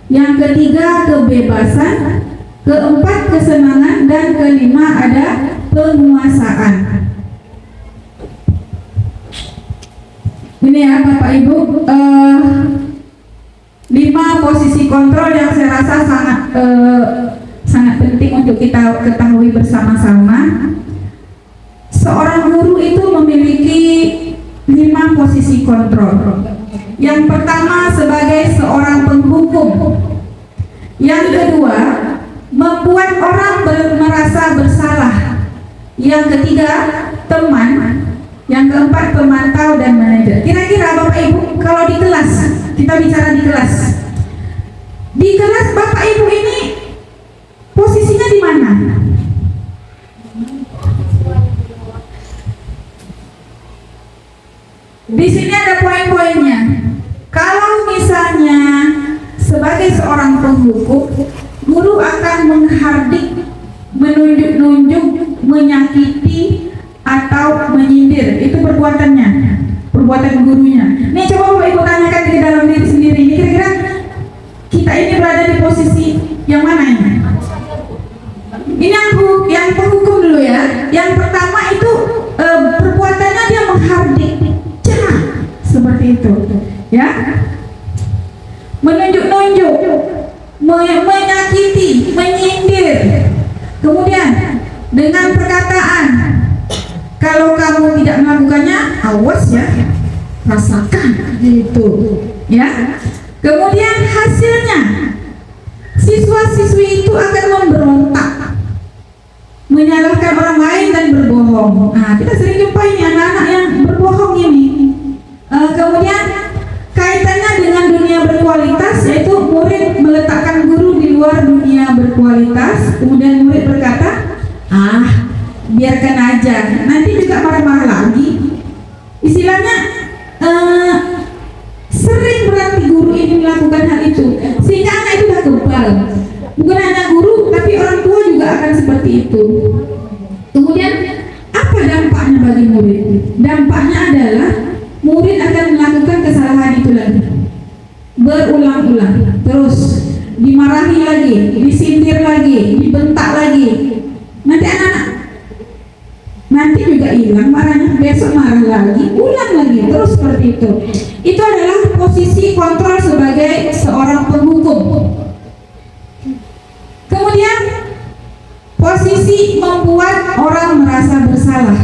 Yang ketiga kebebasan. Keempat kesenangan, dan kelima ada penguasaan. Ini ya Bapak Ibu, 5 posisi kontrol yang saya rasa sangat sangat penting untuk kita ketahui bersama-sama. Seorang guru itu memiliki 5 posisi kontrol. Yang pertama sebagai seorang penghukum. Yang kedua, membuat orang merasa bersalah. Yang ketiga, teman. Yang keempat, pemantau dan manajer. Kira-kira Bapak Ibu, kalau di kelas, kita bicara di kelas. Di kelas Bapak Ibu ini posisinya di mana? Di sini ada poin-poinnya. Kalau misalnya sebagai seorang penghukum, guru akan menghardik, menunjuk-nunjuk, menyakiti, atau menyindir. Itu perbuatannya, perbuatan gurunya. Nih coba Bapak Ibu tanyakan di dalam diri sendiri. Ini kira-kira kita ini berada di posisi yang mana ini? Ini yang penghukum dulu ya. Yang pertama itu perbuatannya dia menghardik, seperti itu, ya. Menunjuk-nunjuk, menyakiti, menyindir. Kemudian dengan perkataan, kalau kamu tidak melakukannya, awas ya, rasakan, gitu, ya. Kemudian hasilnya, siswa-siswi itu akan memberontak, menyalahkan orang lain dan berbohong. Nah, kita sering jumpa ini anak-anak yang berbohong ini. Kemudian kaitannya dengan dunia berkualitas, yaitu murid meletakkan guru di luar dunia berkualitas. Kemudian murid berkata, biarkan aja, nanti juga marah-marah lagi. Istilahnya sering berarti guru ini melakukan hal itu, sehingga anak itu udah kebal. Bukan hanya guru, tapi orang tua juga akan seperti itu. Kemudian apa dampaknya bagi murid? Dampaknya adalah murid akan melakukan kesalahan itu lagi, berulang-ulang, terus dimarahi lagi, disindir lagi, dibentak lagi. Nanti anak-anak nanti juga hilang marahnya, besok marah lagi, ulang lagi, terus seperti itu. Itu adalah posisi kontrol sebagai seorang penghukum. Kemudian posisi membuat orang merasa bersalah.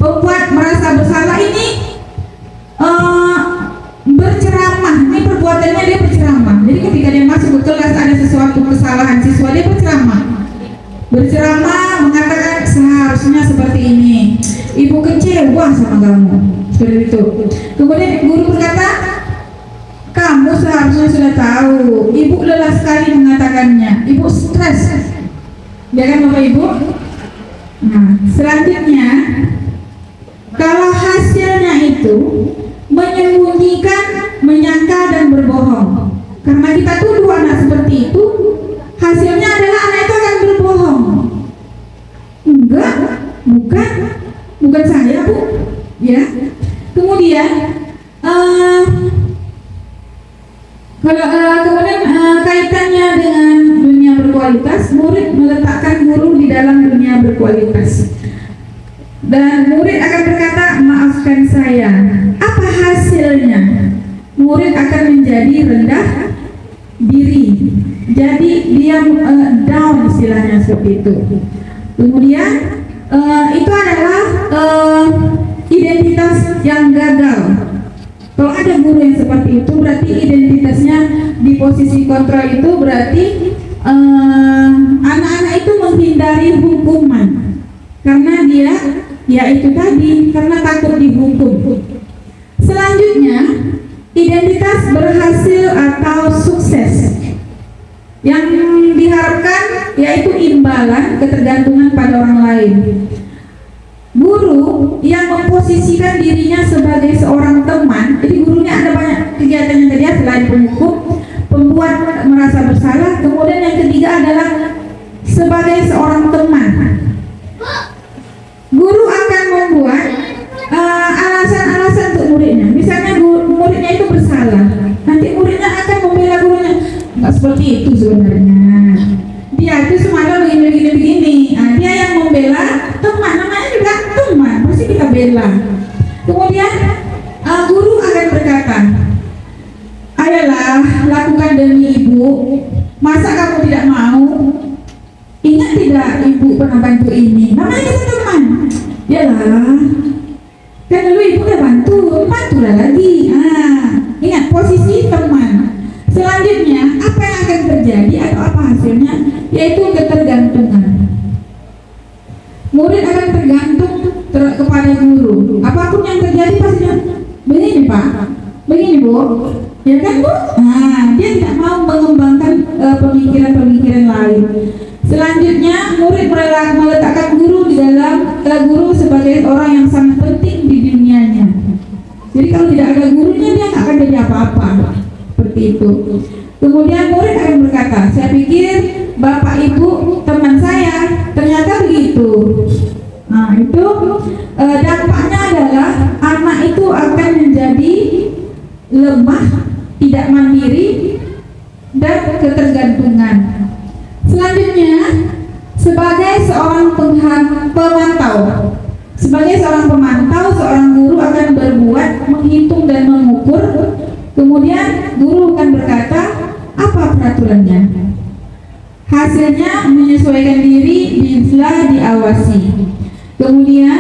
Pembuat merasa bersalah ini berceramah. Ini perbuatannya dia berceramah. Jadi ketika dia masuk ke kelas ada sesuatu kesalahan siswa, dia berceramah mengatakan seharusnya seperti ini. Ibu kecewa sama kamu, seperti itu. Kemudian guru berkata, kamu seharusnya sudah tahu. Ibu lelah sekali mengatakannya. Ibu stres. Ya kan Bapak Ibu? Nah, selanjutnya, kalau hasilnya itu menyembunyikan, menyangkal dan berbohong. Karena kita tuduh anak seperti itu, hasilnya adalah anak itu akan berbohong. Enggak, bukan saya Bu, ya. Kemudian kemudian kaitannya dengan dunia berkualitas, murid meletakkan guru di dalam dunia berkualitas. Dan murid akan berkata, maafkan saya. Apa hasilnya? Murid akan menjadi rendah diri. Jadi dia down, istilahnya seperti itu. Kemudian itu adalah identitas yang gagal. Kalau ada guru yang seperti itu, berarti identitasnya di posisi kontrol itu berarti anak-anak itu menghindari hukuman. Karena dia, ya itu tadi, karena takut dihukum. Selanjutnya, identitas berhasil atau sukses. Yang diharapkan yaitu imbalan ketergantungan pada orang lain. Guru yang memposisikan dirinya sebagai seorang teman, jadi gurunya ada banyak kegiatannya tadi ya, selain penghukum, pembuat merasa bersalah. Kemudian yang ketiga adalah sebagai seorang teman. Guru akan membuat alasan-alasan untuk muridnya. Misalnya muridnya itu bersalah, nanti muridnya akan membela gurunya. Nggak seperti itu sebenarnya. Dia itu semalam begini. Nah, dia yang membela teman, namanya juga teman, pasti kita bela. Kemudian guru akan berkata, ayolah lakukan demi ibu, ibu, masa kamu tidak mau? Ingat tidak ibu pernah bantu ini? Namanya kita teman. Yalah, kan dulu ibu udah bantulah lagi. Ingat posisi teman. Selanjutnya, apa yang akan terjadi atau apa hasilnya? Yaitu ketergantungan. Murid akan tergantung kepada guru. Apapun yang terjadi pasti begini Pak, begini Bu, ya kan Bu? Dia tidak mau mengembangkan pemikiran-pemikiran lain. Selanjutnya, murid meletakkan guru di dalam guru sebagai orang yang sangat penting di dunianya. Jadi kalau tidak ada gurunya dia nggak akan jadi apa-apa, seperti itu. Kemudian murid akan berkata, saya pikir bapak ibu teman saya, ternyata begitu. Nah itu dampaknya adalah anak itu akan menjadi lemah, tidak mandiri, dan ketergantungan. Selanjutnya, sebagai seorang pemantau, seorang guru akan berbuat, menghitung dan mengukur. Kemudian guru akan berkata, apa peraturannya? Hasilnya menyesuaikan diri bila diawasi. Kemudian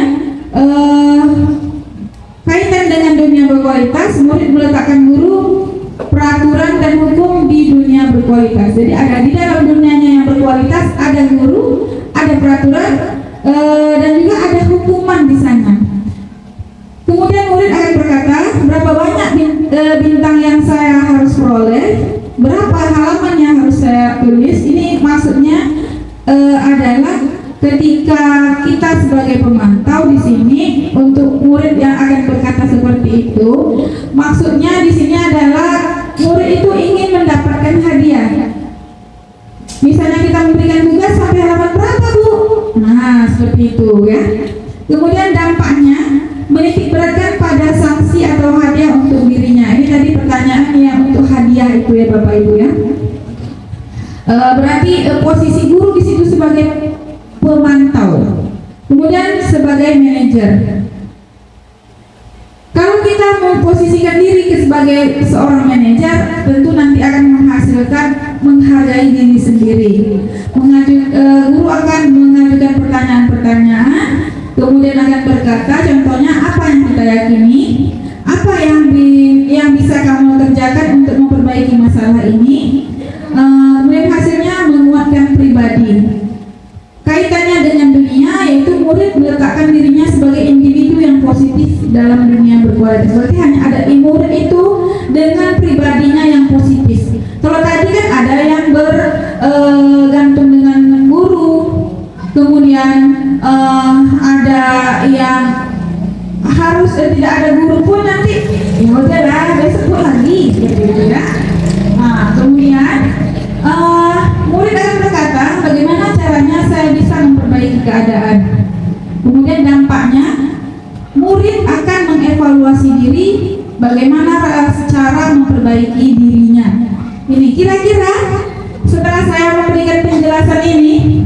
kaitan dengan dunia berkualitas, murid meletakkan guru peraturan dan hukum di dunia berkualitas. Jadi ada di dalam dunianya yang berkualitas, ada guru, ada peraturan, dan juga ada hukuman di sana. Kemudian murid akan berkata, berapa banyak bintang yang saya harus peroleh, berapa halaman yang harus saya tulis. Ini maksudnya adalah ketika kita sebagai pemantau di sini, untuk murid yang akan berkata seperti itu, maksudnya di sini adalah murid itu ingin mendapatkan hadiah. Misalnya kita memberikan tugas sampai halaman berapa Bu? Nah seperti itu ya. Kemudian dampaknya menitik beratkan pada sanksi atau hadiah untuk dirinya. Ini tadi pertanyaan yang untuk hadiah itu ya Bapak Ibu ya. Berarti posisi guru di situ sebagai pemantau, kemudian sebagai manajer. Kalau kita memposisikan diri sebagai seorang manajer, tentu nanti akan menghasilkan menghargai diri sendiri. Guru akan mengajukan pertanyaan-pertanyaan, kemudian akan berkata, contohnya apa yang kita yakini, apa yang bisa kamu kerjakan untuk memperbaiki masalah ini. Kemudian hasilnya menguatkan pribadi. Kaitannya dengan dunia, yaitu murid meletakkan dirinya sebagai individu yang positif dalam dunia berkualitas. Berarti hanya ada murid itu dengan pribadinya yang positif. Kalau tadi kan ada yang bergantung dengan guru, kemudian ada yang harus tidak ada guru pun nanti ya udahlah besok pun lagi gitu ya. Kemudian murid akan berkata, bagaimana caranya saya bisa memperbaiki keadaan. Kemudian dampaknya, murid akan mengevaluasi diri, bagaimana cara memperbaiki dirinya. Ini kira-kira setelah saya memberikan penjelasan ini,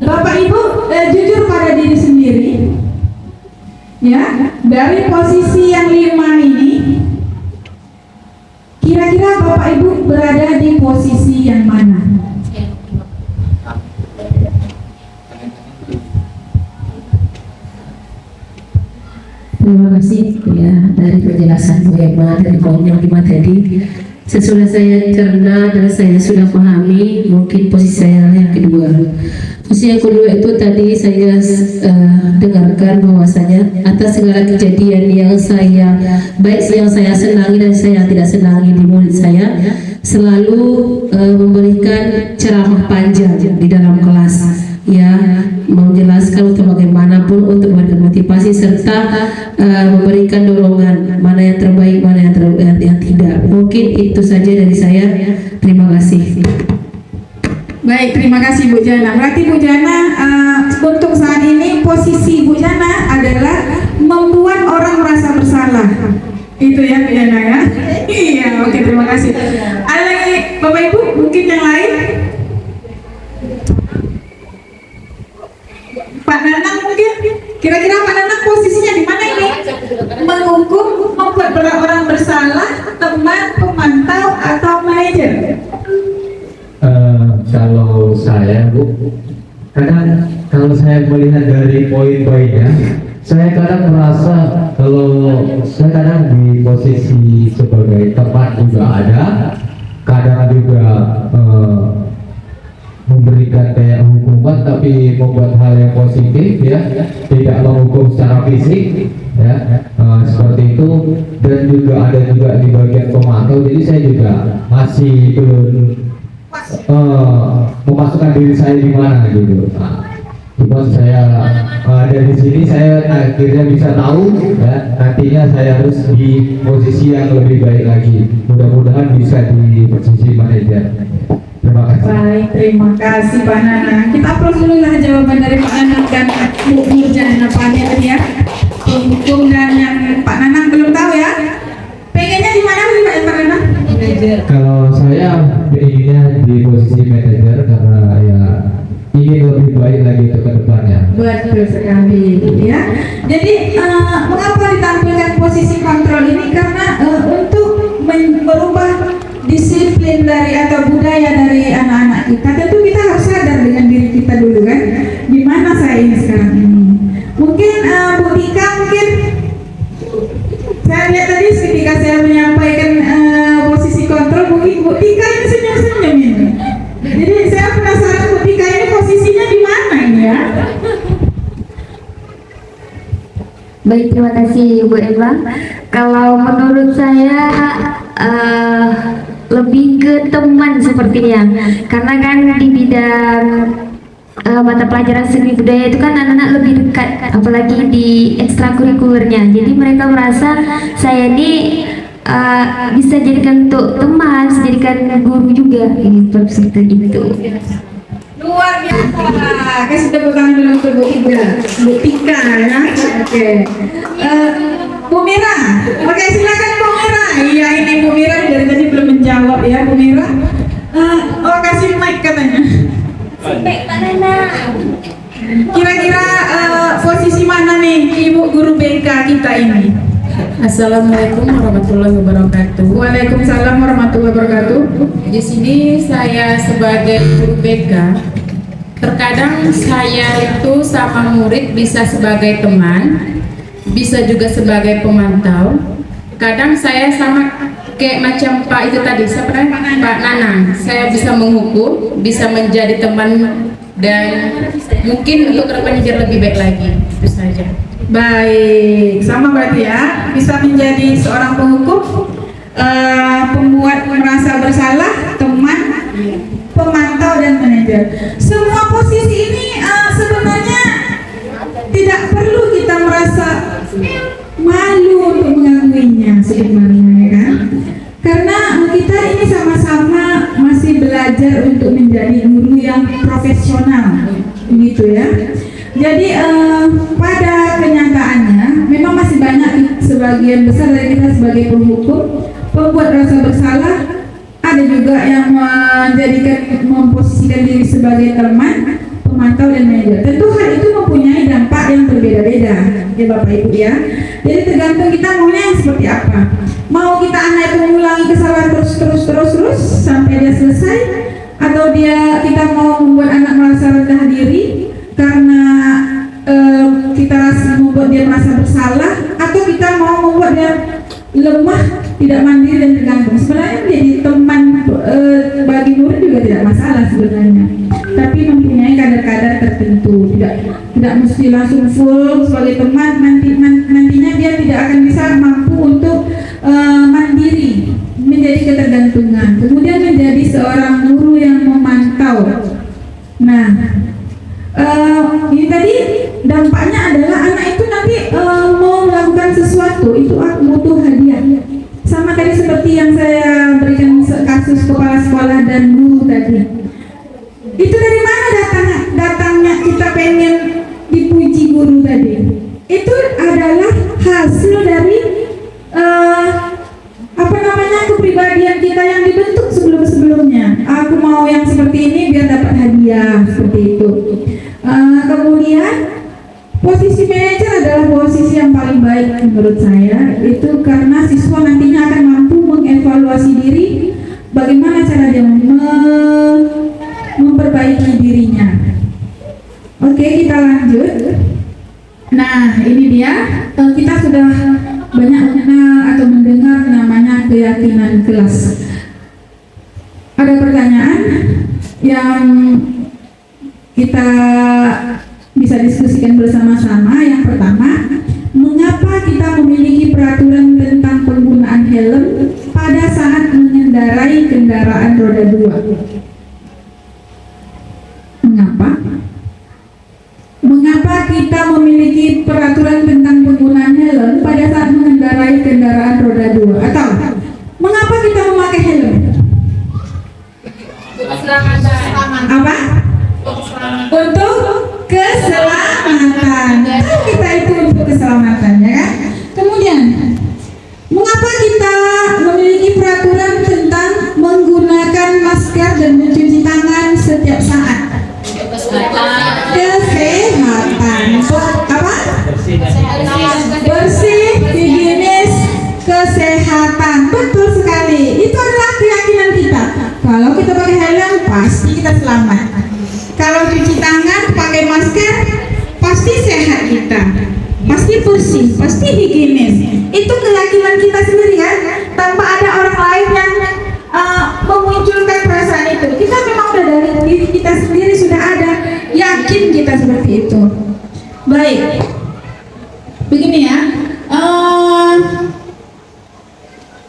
Bapak Ibu jujur pada diri sendiri ya, dari posisi yang 5 ini, kira-kira Bapak Ibu berada di posisi yang mana? Terima kasih ya dari penjelasan Bu Emma dari poin yang 5 tadi. Sesudah saya cerna dan saya sudah pahami, mungkin posisi saya yang kedua. Posisi yang kedua itu tadi saya dengarkan bahwasanya atas segala kejadian yang saya baik yang saya senangi dan saya tidak senangi di murid saya, selalu memberikan ceramah panjang di dalam kelas, ya, menjelaskan untuk bagaimanapun untuk motivasi serta memberikan dorongan mana yang terbaik, mana yang tidak. Mungkin itu saja dari saya. Terima kasih. Baik, terima kasih Bu Jana. Berarti Bu Jana untuk saat ini posisi Bu Jana adalah membuat orang merasa bersalah. Itu ya Bu Jana ya. Iya, oke, terima kasih. Ada lagi Bapak Ibu mungkin yang lain? Pak Nanang mungkin? Kira-kira Pak Nanang posisinya di mana ini? Menghukum, membuat orang bersalah, teman, pemantau, atau manajer? Kalau saya Bu, kadang kalau saya melihat dari poin-poinnya, saya kadang merasa kalau saya kadang di posisi sebagai teman juga ada, kadang juga memberikan kayak hukuman tapi membuat hal yang positif ya, tidak menghukum secara fisik ya, seperti itu. Dan juga ada juga di bagian pemantau, jadi saya juga masih belum memasukkan diri saya di mana gitu. Cuma saya dari sini saya akhirnya bisa tahu ya, nantinya saya harus di posisi yang lebih baik lagi, mudah-mudahan bisa di posisi manajer. Terima kasih. Baik, terima kasih Pak Nanang. Kita aplaus dulu lah jawaban dari Pak Nanang dan Bu Nurjana Panel ya. Penghukum dan yang Pak Nanang belum tahu ya. Pengennya di mana sih Pak Nanang? Kalau saya inginnya di posisi manajer karena ya ingin lebih baik lagi untuk kedepannya. Betul sekali ya. Jadi mengapa ditampilkan posisi kontrol ini? Karena untuk merubah disiplin dari atau budaya dari anak-anak kita, tentu kita harus sadar dengan diri kita dulu kan, di mana saya ini sekarang ini. Mungkin Bu Tika, mungkin saya lihat tadi ketika saya menyampaikan posisi kontrol, mungkin Bu Tika ini senyum-senyum ini. Jadi saya penasaran Bu Tika ini posisinya di mana ini ya? Baik, terima kasih Bu Eva. Kalau menurut saya lebih ke teman sepertinya, karena kan di bidang mata pelajaran seni budaya itu kan anak-anak lebih dekat, apalagi di ekstrakurikulernya. Jadi mereka merasa saya ini bisa jadikan untuk teman, bisa jadikan guru juga, gitu seperti itu. Luar biasa. Kasih tepuk tangan dulu untuk Bu Tika ya. Oke. Bu Mira. Oke, silakan Bu Mira. Iya, ini Bu Mira dari tadi belum menjawab ya Bu Mira. Kasih mic katanya. Kira-kira posisi mana nih Ibu guru BK kita ini? Assalamualaikum warahmatullahi wabarakatuh. Waalaikumsalam warahmatullahi wabarakatuh. Di sini saya sebagai guru BK. Terkadang saya itu sama murid bisa sebagai teman, bisa juga sebagai pemantau. Kadang saya sama kayak macam Pak itu tadi, Pak Nanang. Saya bisa menghukum, bisa menjadi teman, dan mungkin untuk kedepannya biar lebih baik lagi. Itu saja. Baik, sama berarti ya, bisa menjadi seorang penghukum, pembuat merasa bersalah, teman, pemantau dan manajer. Semua posisi ini sebenarnya tidak perlu kita merasa malu untuk mengakuinya sebenarnya ya kan? Karena kita ini sama-sama masih belajar untuk menjadi guru yang profesional, gitu ya. Jadi pada kenyataannya memang masih banyak sebagian besar dari kita sebagai penghukum, pembuat rasa bersalah, ada juga yang memposisikan diri sebagai teman, pemantau dan manajer. Tentu hal itu mempunyai dampak yang berbeda-beda ya Bapak Ibu ya. Jadi tergantung kita maunya yang seperti apa. Mau kita anak itu mengulangi kesalahan terus sampai dia selesai, atau kita mau membuat anak merasa rendah diri karena kita membuat dia merasa bersalah, atau kita mau membuat dia lemah, tidak mandiri dan tergantung. Sebenarnya menjadi teman bagi murid juga tidak masalah sebenarnya, tapi mempunyai kadar-kadar tertentu. Tidak mesti langsung full sebagai teman, nantinya dia tidak akan bisa mampu untuk mandiri, menjadi ketergantungan. Kemudian menjadi seorang guru yang memantau. Nah, ini tadi dampaknya adalah anak itu nanti mau melakukan sesuatu itu butuh hadiah. Sama tadi seperti yang saya berikan kasus kepala sekolah dan guru tadi. Itu dari mana datangnya kita pengen dipuji guru tadi? Itu adalah hasil dari kepribadian kita yang dibentuk sebelum-sebelumnya. Aku mau yang seperti ini biar dapat hadiah, seperti itu. Kemudian posisi manajer adalah posisi yang paling baik menurut saya. Itu karena siswa nantinya akan mampu mengevaluasi diri, bagaimana cara dia Nah, ini dia. Kita sudah banyak mengenal atau mendengar namanya keyakinan kelas. Ada pertanyaan yang kita bisa diskusikan bersama-sama. Yang pertama, mengapa kita memiliki peraturan tentang penggunaan helm pada saat mengendarai kendaraan roda 2? Mengapa kita memiliki peraturan tentang penggunaan helm pada saat mengendarai kendaraan roda 2? Atau mengapa kita memakai helm? Apa? Untuk keselamatan. Kita itu untuk keselamatan, ya kan? Kemudian, mengapa kita memiliki peraturan tentang menggunakan masker dan mencuci tangan setiap saat? Kesehatan. Apa? Bersih, higienis, kesehatan. Betul sekali. Itu adalah keyakinan kita. Kalau kita pakai helm, pasti kita selamat. Kalau cuci tangan, pakai masker, pasti sehat kita. Pasti bersih, pasti higienis. Itu keyakinan kita sendiri kan? Tanpa ada orang lain yang memunculkan perasaan itu. Kita memang udah dari diri kita sendiri sudah ada, yakin kita seperti itu. Baik, begini ya.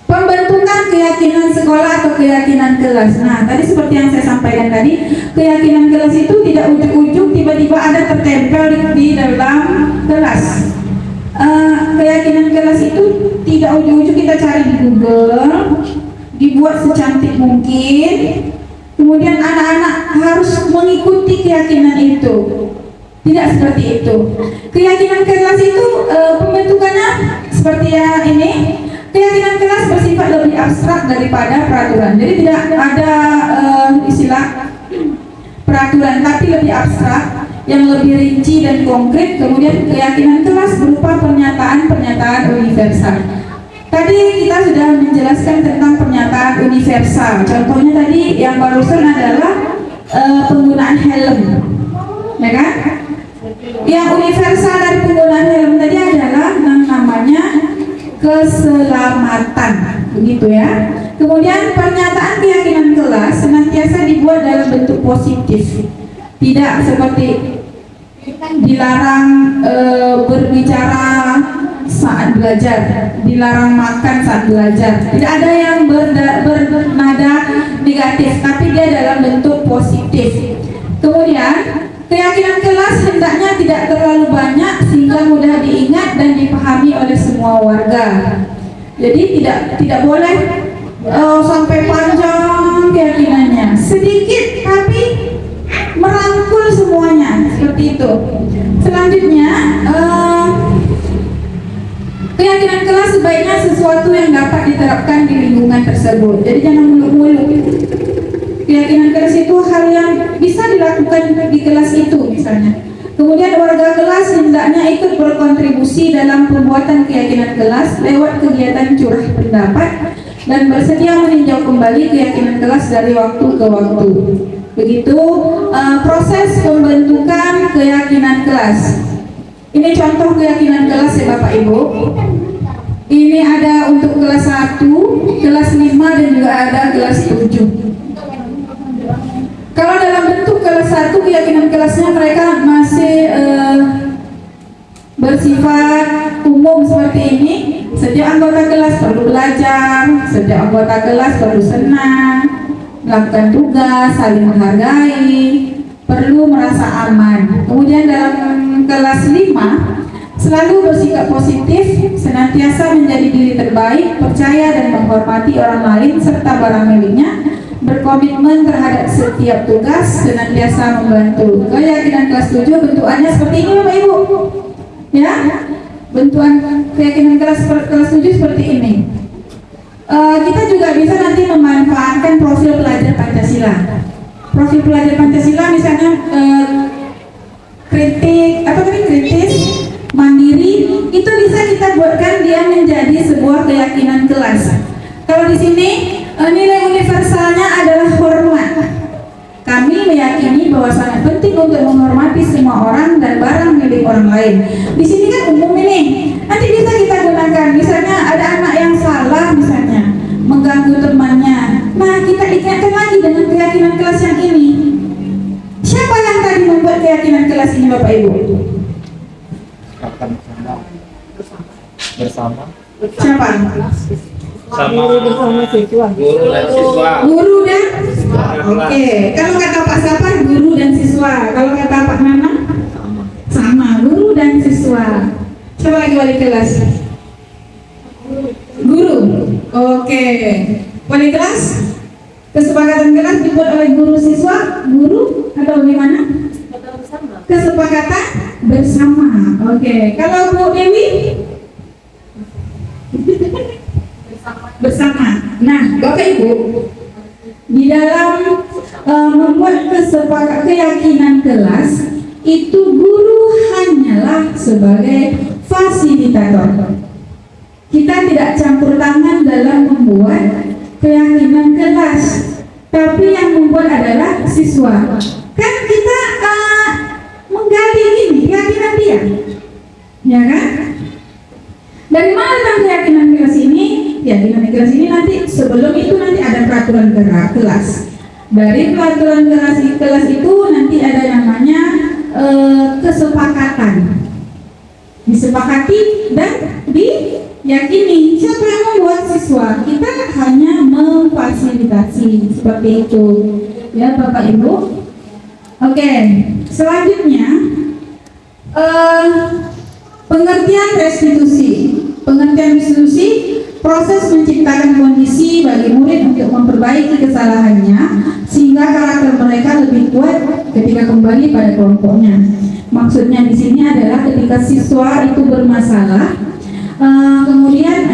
Pembentukan keyakinan sekolah atau keyakinan kelas. Nah, tadi seperti yang saya sampaikan tadi, keyakinan kelas itu tidak ujuk-ujuk tiba-tiba ada tertempel di dalam kelas. Keyakinan kelas itu tidak ujuk-ujuk kita cari di Google, dibuat secantik mungkin, kemudian anak-anak harus mengikuti keyakinan itu. Tidak seperti itu. Keyakinan kelas itu pembentukannya seperti yang ini. Keyakinan kelas bersifat lebih abstrak daripada peraturan. Jadi tidak ada istilah peraturan, tapi lebih abstrak, yang lebih rinci dan konkret. Kemudian keyakinan kelas berupa pernyataan-pernyataan universal. Tadi kita sudah menjelaskan tentang pernyataan universal. Contohnya tadi yang barusan adalah penggunaan helm, ya kan? Yang universal dari penggunaan helm tadi adalah namanya keselamatan, begitu ya. Kemudian pernyataan keyakinan kelas senantiasa dibuat dalam bentuk positif, tidak seperti dilarang berbicara saat belajar, dilarang makan saat belajar. Tidak ada yang bernada negatif, tapi dia dalam bentuk positif. Kemudian keyakinan kelas hendaknya tidak terlalu banyak sehingga mudah diingat dan dipahami oleh semua warga. Jadi tidak boleh sampai panjang keyakinannya, sedikit tapi merangkul semuanya, seperti itu. Selanjutnya, keyakinan kelas sebaiknya sesuatu yang dapat diterapkan di lingkungan tersebut. Jadi jangan muluk-muluk. Keyakinan kelas itu hal yang bisa dilakukan di kelas itu misalnya. Kemudian warga kelas hendaknya ikut berkontribusi dalam pembuatan keyakinan kelas lewat kegiatan curah pendapat dan bersedia meninjau kembali keyakinan kelas dari waktu ke waktu. Begitu proses pembentukan keyakinan kelas. Ini contoh keyakinan kelas ya Bapak Ibu. Ini ada untuk kelas 1, kelas 5 dan juga ada kelas 7. Kalau dalam bentuk kelas 1, keyakinan kelasnya mereka masih bersifat umum seperti ini. Setiap anggota kelas perlu belajar, setiap anggota kelas perlu senang, melakukan tugas, saling menghargai, perlu merasa aman. Kemudian dalam kelas 5, selalu bersikap positif, senantiasa menjadi diri terbaik, percaya dan menghormati orang lain serta barang miliknya, berkomitmen terhadap setiap tugas, senantiasa membantu. Keyakinan kelas 7 bentukannya seperti ini Bapak Ibu. Ya, bentukan keyakinan kelas 7 seperti ini. Kita juga bisa nanti memanfaatkan profil pelajar Pancasila. Profil pelajar Pancasila misalnya kritis, mandiri, itu bisa kita buatkan dia menjadi sebuah keyakinan kelas. Kalau di sini nilai universalnya adalah hormat. Kami meyakini bahwa sangat penting untuk menghormati semua orang dan barang milik orang lain. Di sini kan umum ini. Nanti bisa kita gunakan. Misalnya ada anak yang salah misalnya mengganggu temannya. Nah, kita ingatkan lagi dengan keyakinan kelas yang ini. Siapa yang tadi membuat keyakinan kelas ini, Bapak Ibu? Bersama Siapa? Guru dan Oke. Kalau kata Pak Sapar, guru dan siswa. Kalau kata Pak Nana, sama, guru dan siswa. Coba lagi wali kelas. Guru. Oke. Wali kelas? Kesepakatan kelas dibuat oleh guru siswa, guru atau bagaimana? Kesepakatan bersama. Oke. Kalau Bu Dewi? Bersama. Nah, Bapak Ibu, di dalam membuat keyakinan kelas itu guru hanyalah sebagai fasilitator. Kita tidak campur tangan dalam membuat keyakinan kelas, tapi yang membuat adalah siswa. Kan kita menggali ini keyakinan dia, ya kan? Dari mana tentang keyakinan kelas ini? Keyakinan kelas ini nanti sebelum itu nanti ada peraturan kelas. Dari peraturan kelas itu nanti ada namanya kesepakatan. Disepakati dan diyakini. Siapa yang membuat siswa? Kita hanya memfasilitasi seperti itu. Ya Bapak Ibu. Oke, selanjutnya pengertian restitusi. Pengertian restitusi proses menciptakan kondisi bagi murid untuk memperbaiki kesalahannya sehingga karakter mereka lebih kuat ketika kembali pada kelompoknya. Maksudnya di sini adalah ketika siswa itu bermasalah, kemudian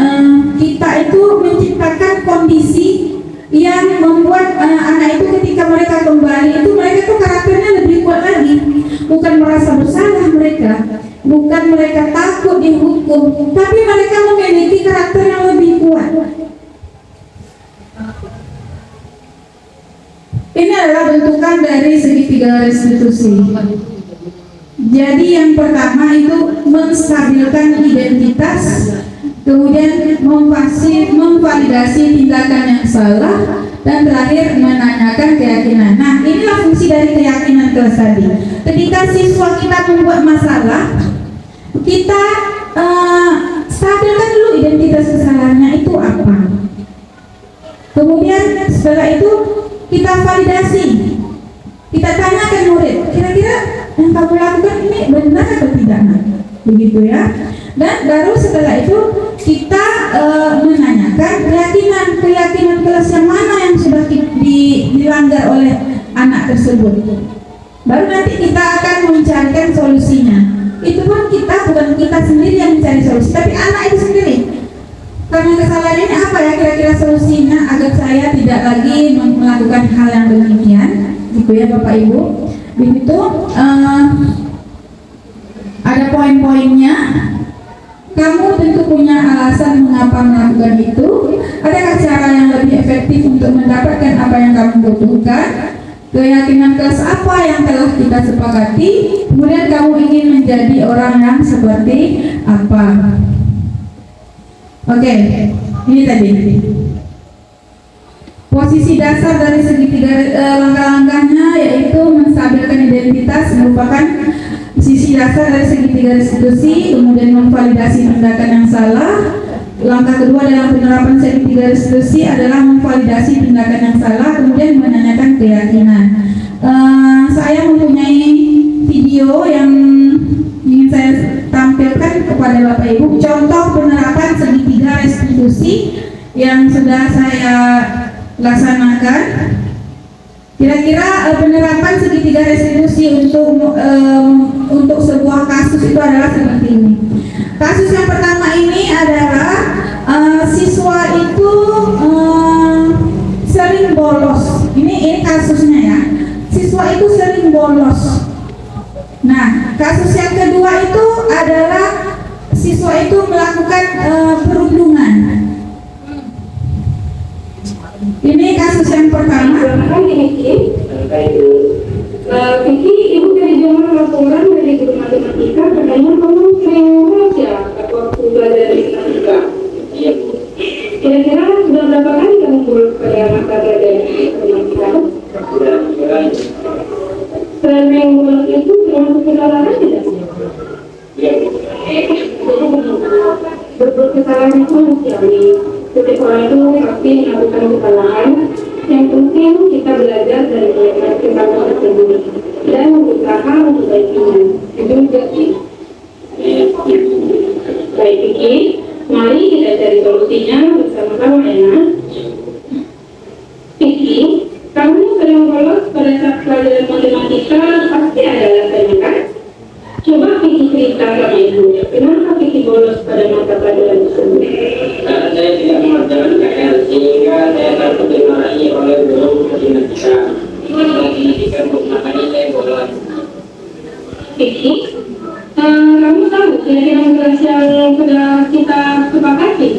kita itu menciptakan kondisi yang membuat anak itu ketika mereka kembali itu mereka tuh karakternya lebih kuat lagi, bukan merasa bersalah mereka, bukan mereka takut dihukum, tapi mereka memiliki karakter yang lebih kuat. Ini adalah bentukan dari segitiga restitusi. Jadi yang pertama itu menstabilkan identitas, kemudian memvalidasi tindakan yang salah, dan terakhir menanyakan keyakinan. Nah, inilah fungsi dari keyakinan kelas tadi. Ketika siswa kita membuat masalah, kita stabilkan dulu identitas kesalahannya itu apa. Kemudian setelah itu kita validasi. Kita tanyakan murid, kira-kira yang kamu lakukan ini benar atau tidak? Begitu ya. Dan baru setelah itu kita menanyakan keyakinan kelas yang mana yang sudah dilanggar oleh anak tersebut. Baru nanti kita akan mencarikan solusinya. Itu pun bukan kita sendiri yang mencari solusi, tapi anak itu sendiri. Karena kesalahan ini apa ya kira-kira solusinya agar saya tidak lagi melakukan hal yang demikian, gitu ya Bapak Ibu. Begitu ada poin-poinnya. Kamu tentu punya alasan mengapa melakukan itu. Adakah cara yang lebih efektif untuk mendapatkan apa yang kamu butuhkan? Keyakinan kelas apa yang telah kita sepakati? Kemudian kamu ingin menjadi orang yang seperti apa? Oke, ini tadi posisi dasar dari segitiga langkah-langkahnya yaitu menstabilkan identitas, merupakan sisi dasar dari segitiga restitusi, kemudian memvalidasi tindakan yang salah. Langkah kedua dalam penerapan segitiga restitusi adalah memvalidasi tindakan yang salah, kemudian menanyakan keyakinan. Saya mempunyai video yang ingin saya tampilkan kepada Bapak Ibu, contoh penerapan segitiga restitusi yang sudah saya laksanakan. Kira-kira penerapan segitiga restitusi untuk sebuah kasus itu adalah seperti ini. Kasus yang pertama ini adalah siswa itu sering bolos. Ini kasusnya ya. Siswa itu sering bolos. Nah, kasus yang kedua itu adalah siswa itu melakukan perundungan. Ini kasus yang pertama. Vicky, ibu terima laporan dari guru matematika katanya kamu sering bolos ya waktu belajar matematika. Iya Bu. Kira-kira sudah berapa kali kamu bolos pada mata belajar matematika? Sering bolos itu termasuk kesalahan tidak? Iya Bu. Berbuat kesalahan itu manusiawi. Setiap orang itu pasti melakukan kesalahan. Yang penting kita belajar dari kesalahan tersebut dan berusaha memperbaikinya. Itu juga sih. Baik Vicky, mari kita cari solusinya bersama-sama ya. Vicky, kamu sering bolos pada saat pelajaran matematika pasti ada alasannya kan? Coba Vicky cerita sama ibu, kenapa Vicky bolos pada mata pelajaran tersebut? Karena saya tidak mengerjakan PR sehingga saya takut dimarahi oleh guru matematika. Menghentikan makanya saya bolos. Vicky, kamu tahu keyakinan kelas yang sudah kita sepakati?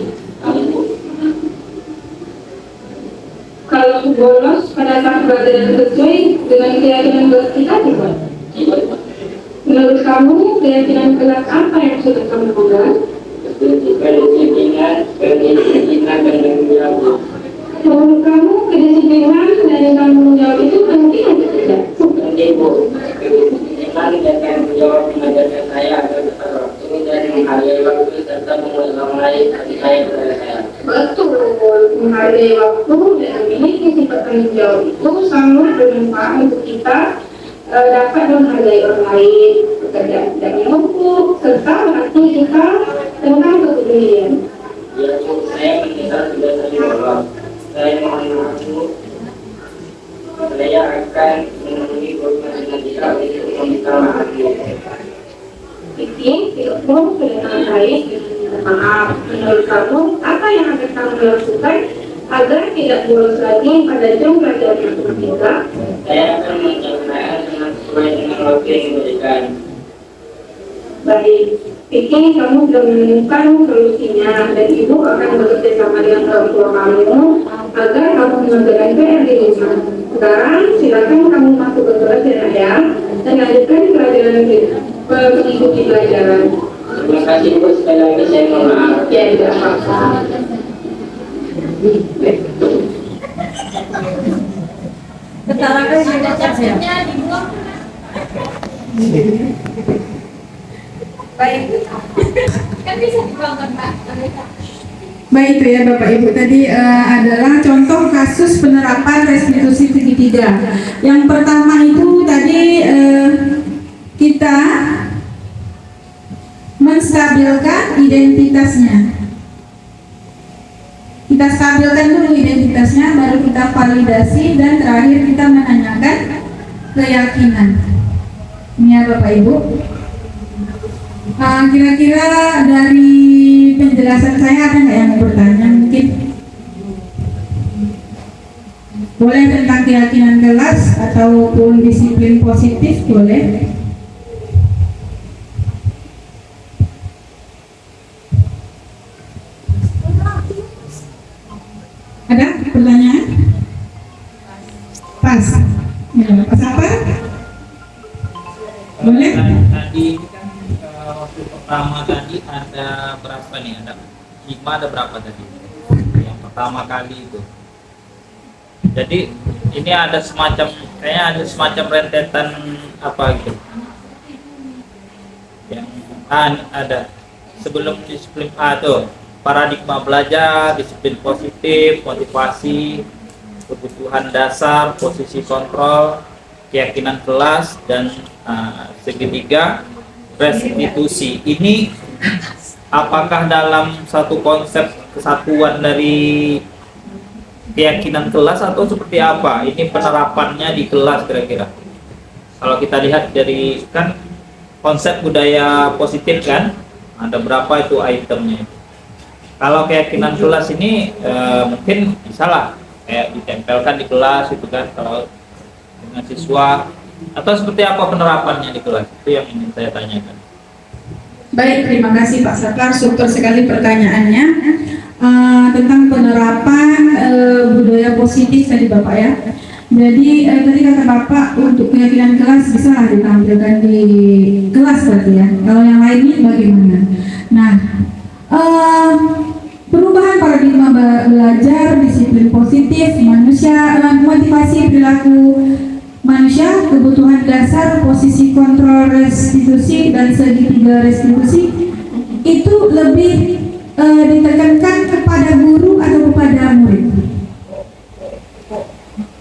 Kalau bolos pada saat pelajaran sesuai dengan keyakinan kelas kita juga. Menurut kamu keyakinan kelas apa yang sudah kamu pegang? Kedisiplinan, dan tanggung jawab. Menurut kamu kedisiplinan dan tanggung jawab itu penting atau tidak? Penting Bu. Kedisiplinan dan tanggung jawab mengajarkan saya agar tepat waktu dan menghargai waktu serta mengulangi kasih sayang kepada saya. Betul, menghargai waktu dan memiliki sifat tanggung jawab itu sangat bermanfaat untuk kita dapat menghargai orang lain, bekerja tidak menumpuk, serta melatih kita tentang kepedulian. Ya Bu, saya menyesal sudah sering bolos. Saya mohon maaf Bu. Saya akan menemui guru matematika untuk meminta maaf Bu. Vicky, kamu sudah sangat baik dan maaf. Menurut kamu, apa yang akan kamu lakukan agar tidak bolos lagi pada jam pelajaran matematika? Saya akan mencapai dengan sesuai dengan waktu yang diberikan. Baik, Vicky, kamu sudah menemukan solusinya dan ibu akan bekerja sama dengan orang tua kamu agar kamu mengerjakan PR di rumah. Sekarang silakan kamu masuk ke kelas ya dan lanjutkan pelajaran mengikuti pelajaran. Terima kasih Bu, sekali lagi saya mohon maaf. Ya, tidak apa-apa. Baik itu ya Bapak Ibu, tadi adalah contoh kasus penerapan restitusi segitiga. Yang pertama itu tadi kita menstabilkan identitasnya. Kita stabilkan dulu identitasnya, baru kita validasi dan terakhir kita menanyakan keyakinan. Ini ya Bapak Ibu. Kira-kira dari penjelasan saya ada nggak yang mau bertanya mungkin? Boleh tentang keyakinan kelas ataupun disiplin positif boleh. Ada pertanyaan? Pas. Ya, pas apa? Boleh? Tadi kan waktu pertama tadi ada berapa nih? Ada 5 ada berapa tadi? Yang pertama kali itu. Jadi ini ada semacam kayaknya ada semacam rentetan apa gitu. Yang ada sebelum disiplin A tuh paradigma belajar, disiplin positif, motivasi, kebutuhan dasar, posisi kontrol, keyakinan kelas, dan segitiga restitusi. Ini apakah dalam satu konsep kesatuan dari keyakinan kelas atau seperti apa? Ini penerapannya di kelas kira-kira. Kalau kita lihat dari kan konsep budaya positif kan, ada berapa itu itemnya. Kalau keyakinan kelas ini mungkin bisa lah kayak ditempelkan di kelas itu kan kalau dengan siswa, atau seperti apa penerapannya di kelas, itu yang ingin saya tanyakan. Baik, terima kasih Pak Saklar, super sekali pertanyaannya tentang penerapan budaya positif tadi Bapak ya. Jadi tadi kata Bapak untuk keyakinan kelas bisa lah ditampilkan di kelas berarti ya. Kalau yang lainnya bagaimana? Nah, perubahan paradigma belajar, disiplin positif, manusia, motivasi perilaku manusia, kebutuhan dasar, posisi kontrol restitusi dan segitiga restitusi itu lebih ditekankan kepada guru atau kepada murid.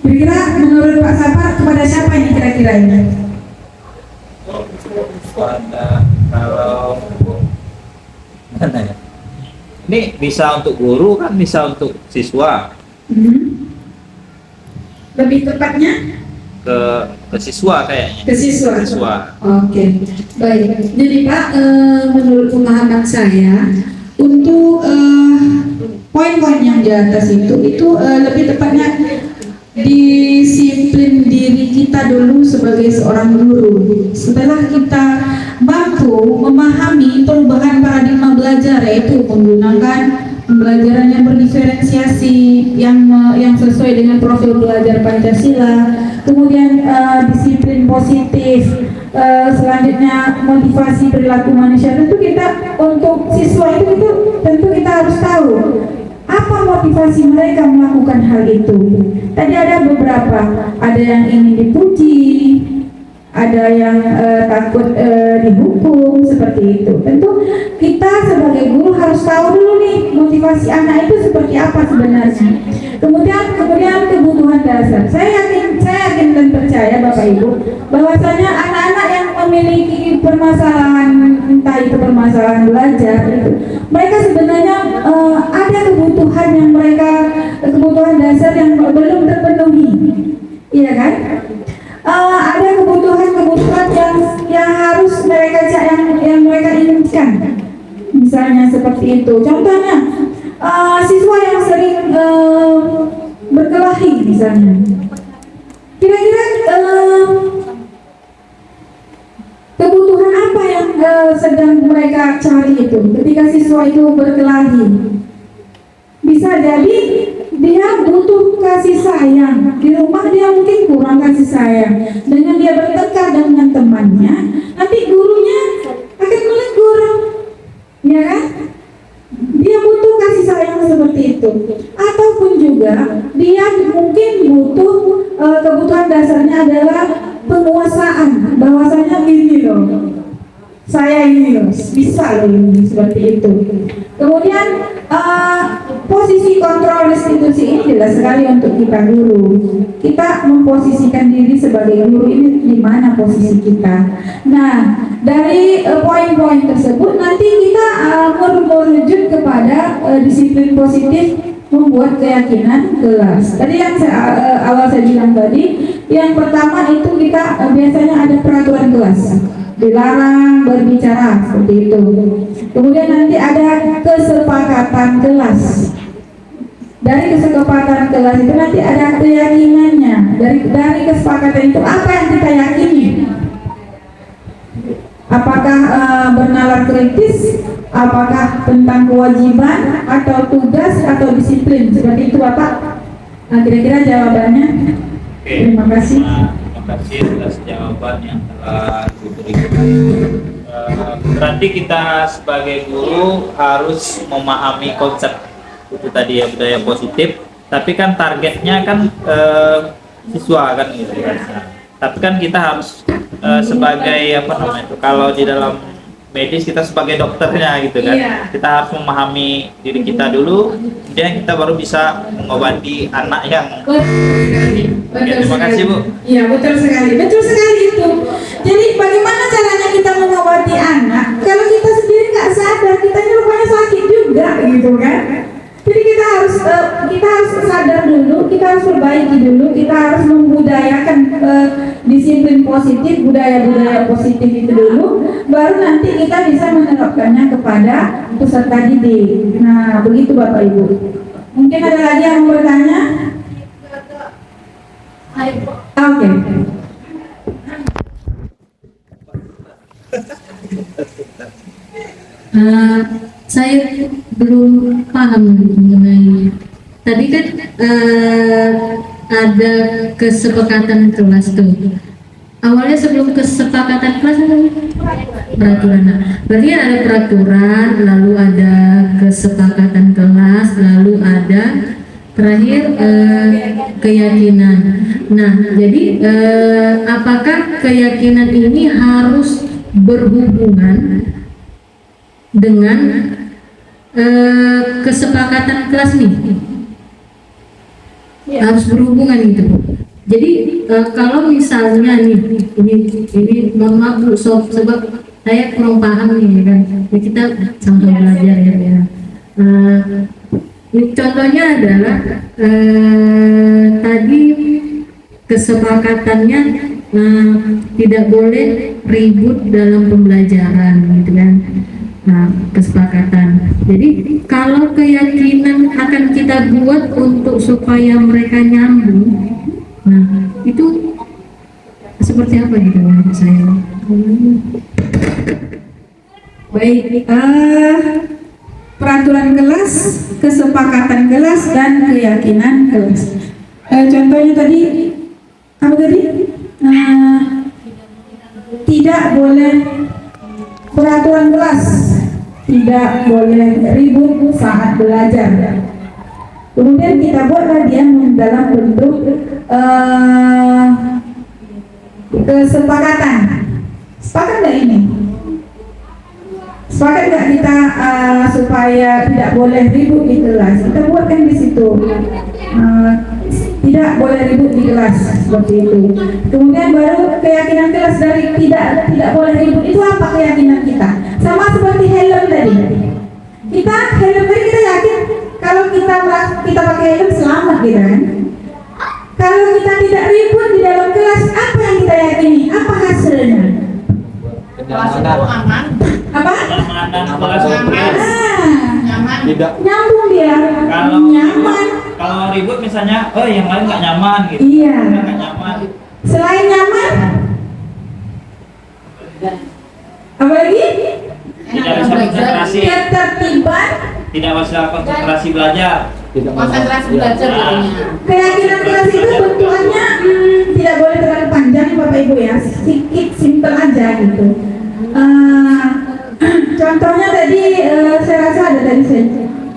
Kira-kira menurut Pak Sapar kepada siapa ini kira-kira ini? Kalau mana ya? Ini bisa untuk guru kan, bisa untuk siswa. Lebih tepatnya Ke siswa kayaknya. ke siswa. Siswa. Oke, baik. Jadi Pak, menurut pemahaman saya untuk poin-poin yang di atas itu lebih tepatnya disiplin diri kita dulu sebagai seorang guru. Setelah kita mampu memahami perubahan paradigma belajar, yaitu menggunakan pembelajaran yang berdiferensiasi yang sesuai dengan profil belajar Pancasila, kemudian disiplin positif, selanjutnya motivasi perilaku manusia. Tentu kita untuk siswa itu tentu kita harus tahu apa motivasi mereka melakukan hal itu. Tadi ada beberapa, ada yang ingin dipuji, ada yang takut dihukum, seperti itu. Tentu kita sebagai guru harus tahu dulu nih motivasi anak itu seperti apa sebenarnya. Kemudian kebutuhan dasar. Saya yakin dan percaya Bapak Ibu bahwasanya anak-anak yang memiliki permasalahan, entah itu permasalahan belajar itu, mereka sebenarnya ada kebutuhan dasar yang belum terpenuhi, iya kan? Ada kebutuhan yang harus mereka yang mereka inginkan, misalnya seperti itu. Contohnya siswa yang sering berkelahi misalnya, kira-kira kebutuhan apa yang sedang mereka cari itu ketika siswa itu berkelahi? Bisa jadi dia butuh kasih sayang. Di rumah dia mungkin kurang kasih sayang. Dengan dia bertengkar dengan temannya, nanti gurunya akan menegur, ya kan? Dia butuh kasih sayang seperti itu. Ataupun juga dia mungkin butuh kebutuhan dasarnya adalah penguasaan. Bahwasanya gini loh, saya ini loh, bisa loh ini, seperti itu. Kemudian posisi kontrol restitusi ini jelas sekali untuk kita guru. Kita memposisikan diri sebagai guru ini di mana posisi kita. Nah, dari poin-poin tersebut nanti kita merujuk kepada disiplin positif membuat keyakinan kelas. Tadi yang awal saya bilang tadi, yang pertama itu kita biasanya ada peraturan kelas, dilarang berbicara seperti itu. Kemudian nanti ada kesepakatan kelas. Dari kesepakatan kelas itu nanti ada keyakinannya. Dari kesepakatan itu apa yang kita yakini? Apakah bernalar kritis? Apakah tentang kewajiban atau tugas atau disiplin? Seperti itu Bapak. Nah, kira-kira jawabannya. Terima kasih. Terima kasih atas jawaban yang telah diberikan. Berarti kita sebagai guru harus memahami konsep itu tadi ya, budaya positif. Tapi kan targetnya kan siswa kan gitu kan. Tapi kan kita harus sebagai apa namanya itu, kalau di dalam medis kita sebagai dokternya gitu kan. Iya. Kita harus memahami diri kita dulu, kemudian kita baru bisa mengobati anak yang. Terima kasih Bu. Iya, betul sekali itu. Jadi bagaimana caranya kita mengobati anak kalau kita sendiri nggak sadar kita ini rupanya sakit juga gitu kan? Jadi kita harus sadar dulu, kita harus perbaiki dulu, kita harus membudayakan disiplin positif, budaya-budaya positif itu dulu, baru nanti kita bisa menerapkannya kepada peserta didik. Nah, begitu Bapak Ibu. Mungkin ada lagi yang mau bertanya? Oke. Saya belum paham mengenai tadi kan ada kesepakatan kelas tuh. Awalnya sebelum kesepakatan kelas ada peraturan. Nah, berarti kan ada peraturan, lalu ada kesepakatan kelas, lalu ada terakhir keyakinan. Nah, jadi apakah keyakinan ini harus berhubungan dengan kesepakatan kelas nih? Harus berhubungan gitu. Jadi kalau misalnya nih, ini mohon maaf Bu Sof, sebab saya kurang paham nih kan. Jadi kita sambil belajar ya. Contohnya adalah tadi kesepakatannya tidak boleh ribut dalam pembelajaran gitu kan. Nah, kesepakatan. Jadi kalau keyakinan akan kita buat untuk supaya mereka nyambung, nah itu seperti apa gitu menurut saya? Baik, peraturan kelas, kesepakatan kelas, dan keyakinan kelas. Contohnya tadi apa tadi? Tidak boleh peraturan kelas, tidak boleh ribut saat belajar. Kemudian kita buatlah dia dalam bentuk kesepakatan. Sepakat nggak ini? Sepakat nggak kita supaya tidak boleh ribut di kelas? Kita buatkan di situ. Tidak boleh ribut di kelas seperti itu. Kemudian baru keyakinan kelas dari tidak boleh ribut itu apa keyakinan kita? Sama seperti helm tadi. Helm tadi kita yakin kalau kita pakai helm selamat gitu kan? Kalau kita tidak ribut di dalam kelas, apa yang kita yakini? Apa hasilnya? Aman. Apa? Nyaman. Tidak. Nyambung dia. Nyaman. Kalau ribut misalnya, yang lain nggak nyaman gitu. Iya. Nggak nyaman. Selain nyaman, apa lagi? Tidak bisa konsentrasi. Ketertiban. Tidak bisa konsentrasi belajar. Konsentrasi belajar jadinya. Keyakinan kelas itu bentukannya tidak boleh terlalu panjang Bapak Ibu ya, sedikit simpel aja gitu. Contohnya tadi saya rasa ada tadi saya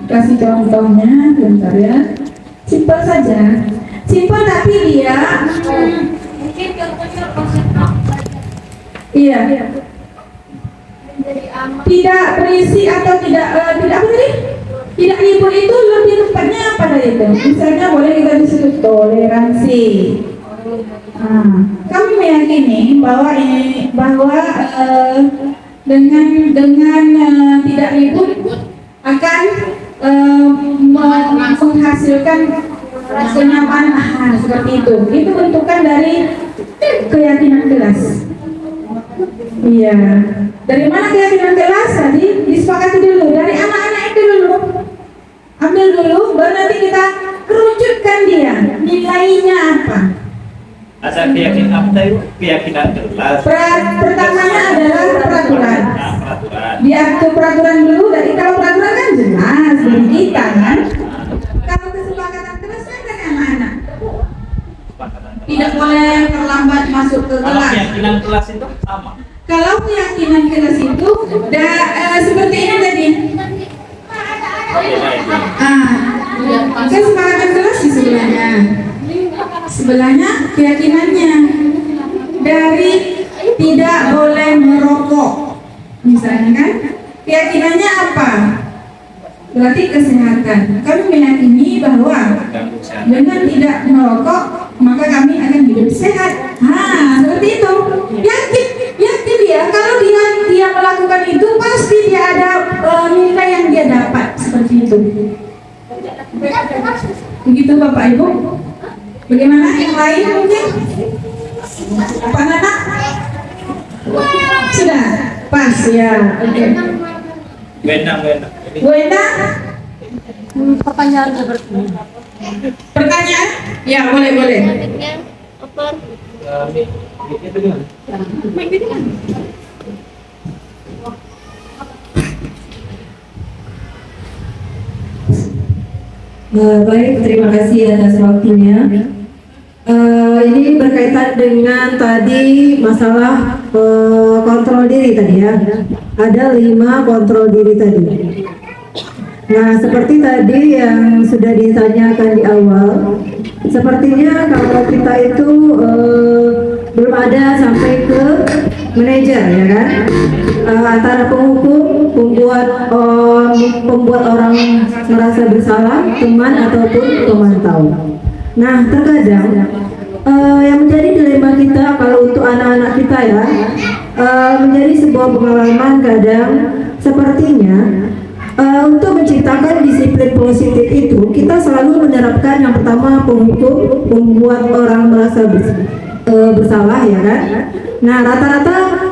kasih contohnya, bentar ya. Simpel saja, simpel tapi dia iya tidak berisi atau tidak apa tadi? Tidak ribut itu lebih tepatnya pada itu. Misalnya boleh kita disebut toleransi. Kami meyakini bahwa dengan tidak ribut akan menghasilkan kenyamanan seperti itu. Itu bentukan dari keyakinan kelas. Iya. Dari mana keyakinan kelas tadi? Disepakati dulu dari anak-anak itu dulu. Ambil dulu, baru nanti kita kerucutkan dia. Nilainya apa? Asal keyakinan apa itu? Keyakinan kelas. Pertamanya adalah peraturan. Peraturan. Dia ke peraturan dulu. Dari kalau peraturan kan jelas dari kita kan. Kalau kesepakatan kelas kan dari anak-anak. Tidak boleh terlambat masuk ke Kalau kelas. keyakinan kelas itu sama. Kalau keyakinan kelas itu seperti ini tadi. Kesepakatan kelas di sebelahnya keyakinannya dari tidak boleh merokok misalnya kan, keyakinannya apa? Berarti kesehatan. Kami meyakini bahwa dengan tidak merokok maka kami akan hidup sehat. Seperti itu. Yakin dia kalau dia melakukan itu pasti dia ada nilai yang dia dapat seperti itu. Begitu Bapak Ibu. Bagaimana yang lain mungkin? Pak Nana? Sudah pas ya. Oke. Benar. Bu Endang? Pertanyaan? Ya boleh. Baik, terima kasih atas waktunya. Ini berkaitan dengan tadi masalah kontrol diri tadi ya. Ada 5 kontrol diri tadi. Nah, seperti tadi yang sudah ditanyakan di awal, sepertinya kalau kita itu belum ada sampai ke manajer ya kan, antara penghukum, pembuat orang merasa bersalah, teman ataupun pemantau. Nah, terkadang yang menjadi dilema kita kalau untuk anak-anak kita ya, menjadi sebuah pengalaman kadang sepertinya untuk menciptakan disiplin positif itu kita selalu menerapkan yang pertama penghukum, membuat orang merasa bersalah ya kan. Nah, rata-rata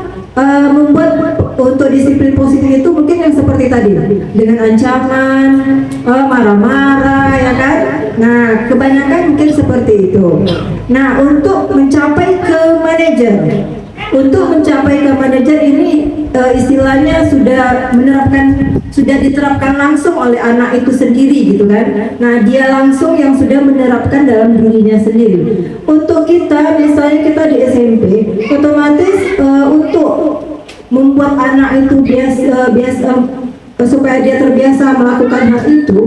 membuat untuk disiplin positif itu mungkin yang seperti tadi dengan ancaman, marah-marah ya kan. Nah, kebanyakan mungkin seperti itu. Nah, untuk mencapai ke manajer ini istilahnya sudah diterapkan langsung oleh anak itu sendiri gitu kan. Nah, dia langsung yang sudah menerapkan dalam dirinya sendiri. Untuk kita misalnya kita di SMP, otomatis untuk membuat anak itu biasa supaya dia terbiasa melakukan hal itu,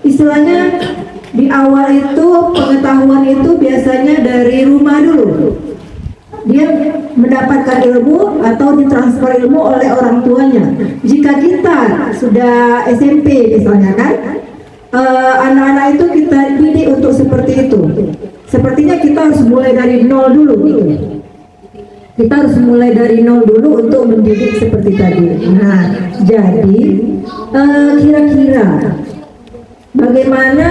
istilahnya di awal itu pengetahuan itu biasanya dari rumah dulu. Dia mendapatkan ilmu atau ditransfer ilmu oleh orang tuanya. Jika kita sudah SMP misalnya kan, anak-anak itu kita didik untuk seperti itu. Sepertinya kita harus mulai dari nol dulu gitu. Kita harus mulai dari nol dulu untuk mendidik seperti tadi. Nah, jadi kira-kira bagaimana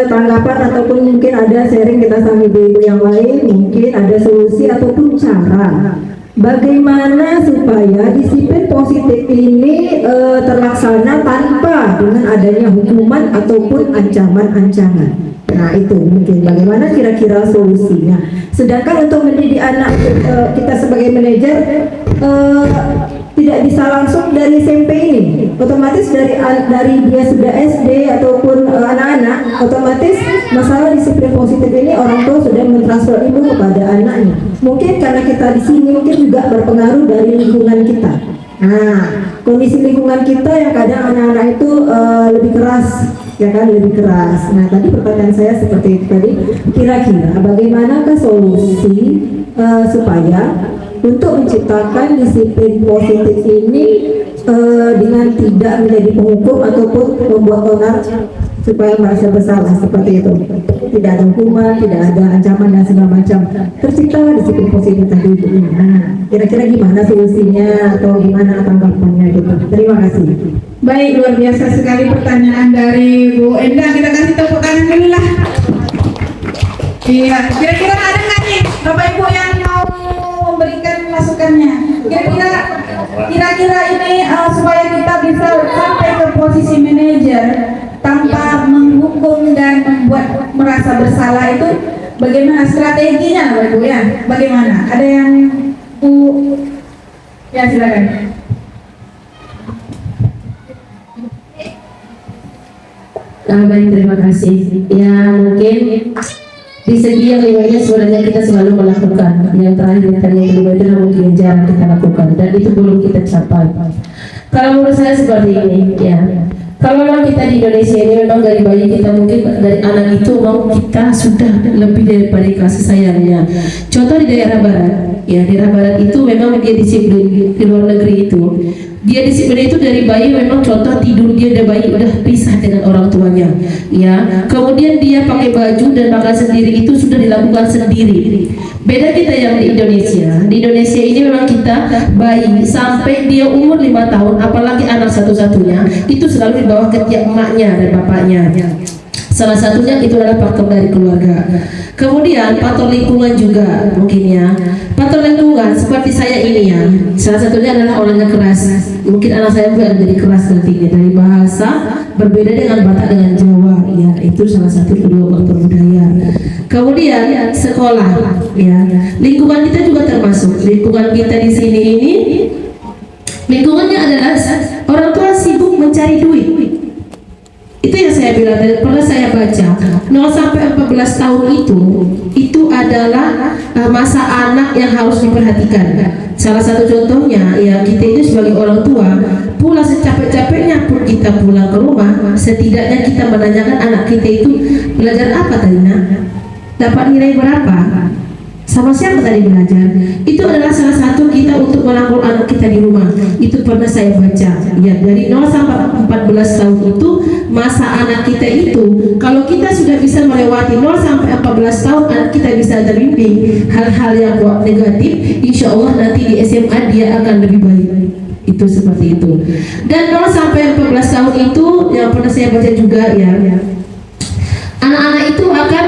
tanggapan ataupun mungkin ada sharing kita sama ibu-ibu yang lain, mungkin ada solusi ataupun cara bagaimana supaya disiplin positif ini terlaksana tanpa dengan adanya hukuman ataupun ancaman-ancaman. Nah, itu mungkin bagaimana kira-kira solusinya. Sedangkan untuk mendidik anak kita sebagai manajer tidak bisa langsung dari SMP ini, otomatis dari dia sudah SD ataupun anak-anak, otomatis masalah disiplin positif ini orang tua sudah mentransfer ilmu kepada anaknya. Mungkin karena kita di sini mungkin juga berpengaruh dari lingkungan kita. Nah, kondisi lingkungan kita yang kadang anak-anak itu lebih keras, ya kan, lebih keras. Nah, tadi pertanyaan saya seperti itu tadi. Kira-kira bagaimanakah solusi supaya untuk menciptakan disiplin positif ini dengan tidak menjadi penghukum ataupun membuat orang supaya merasa bersalah seperti itu, tidak ada hukuman, tidak ada ancaman dan segala macam, terciptalah disiplin positif tadi. Nah, kira-kira gimana solusinya atau gimana tanggapannya gitu? Terima kasih. Baik, luar biasa sekali pertanyaan dari Bu Enda. Kita kasih tepuk tangan dulu lah. Iya, kira-kira ada nggak nih Bapak Ibu yang mau memberikan masukannya? Kira-kira ini supaya kita bisa sampai ke posisi manajer tanpa menghukum dan membuat merasa bersalah itu bagaimana strateginya, Bapak Ibu ya? Bagaimana? Ada yang Bu? Ya, silakan. Baik, terima kasih. Ya, mungkin di segi yang lainnya sebenarnya kita selalu melakukan. Yang terakhir dan yang kedua itu mungkin jarang kita lakukan dan itu belum kita capai. Kalau menurut saya seperti ini, ya. Kalau memang kita di Indonesia ini memang dari bayi kita mungkin dari anak itu memang kita sudah lebih daripada kasih sayangnya. Contoh di daerah barat, ya daerah barat itu memang dia disiplin. Di luar negeri itu dia disiplin itu dari bayi, memang contoh tidur dia dari bayi udah pisah dengan orang tuanya, ya. Kemudian dia pakai baju dan makan sendiri itu sudah dilakukan sendiri. Beda kita yang di Indonesia. Di Indonesia ini memang kita bayi sampai dia umur 5 tahun, apalagi anak satu-satunya, itu selalu dibawa ke tiap emaknya dan bapaknya. Salah satunya itu adalah faktor dari keluarga. Kemudian faktor lingkungan juga mungkin ya. Faktor lingkungan seperti saya ini ya. Salah satunya adalah orangnya keras. Mungkin anak saya juga jadi keras nantinya, dari bahasa berbeda dengan Batak dengan Jawa. Ya, itu salah satu kedua faktor budaya. Kemudian sekolah, ya. Lingkungan kita juga termasuk. Lingkungan kita di sini ini lingkungannya adalah orang tua sibuk mencari duit. Itu yang saya bilang tadi, pernah saya baca 0 sampai 14 tahun itu adalah masa anak yang harus diperhatikan. Salah satu contohnya ya, kita itu sebagai orang tua pulang secapek-capeknya pun kita pulang ke rumah, setidaknya kita menanyakan anak kita itu belajar apa tadi nak, dapat nilai berapa, sama siapa tadi belajar. Itu adalah salah satu kita untuk merangkul anak kita di rumah. Itu pernah saya baca ya, dari 0 sampai 14 tahun itu masa anak kita itu, kalau kita sudah bisa melewati 0 sampai 14 tahun, anak kita bisa terbimbing hal-hal yang negatif, insya Allah nanti di SMA dia akan lebih baik. Itu seperti itu. Dan 0 sampai 14 tahun itu yang pernah saya baca juga ya, anak-anak itu akan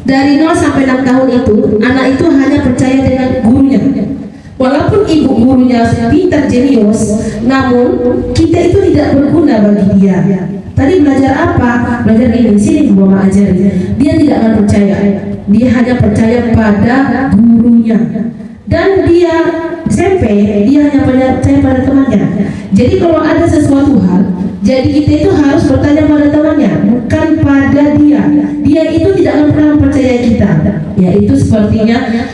dari 0 sampai 6 tahun itu, anak itu hanya percaya dengan gurunya. Walaupun ibu gurunya pintar jenius, namun kita itu tidak berguna bagi dia. Tadi belajar apa? Belajar ini, sini mama ajari. Dia tidak akan percaya. Dia hanya percaya pada gurunya. Dan dia SMP, dia hanya percaya pada temannya. Jadi kalau ada sesuatu hal, jadi kita itu harus bertanya pada temannya, bukan pada dia. Dia itu tidak akan pernah percaya kita. Ya itu sepertinya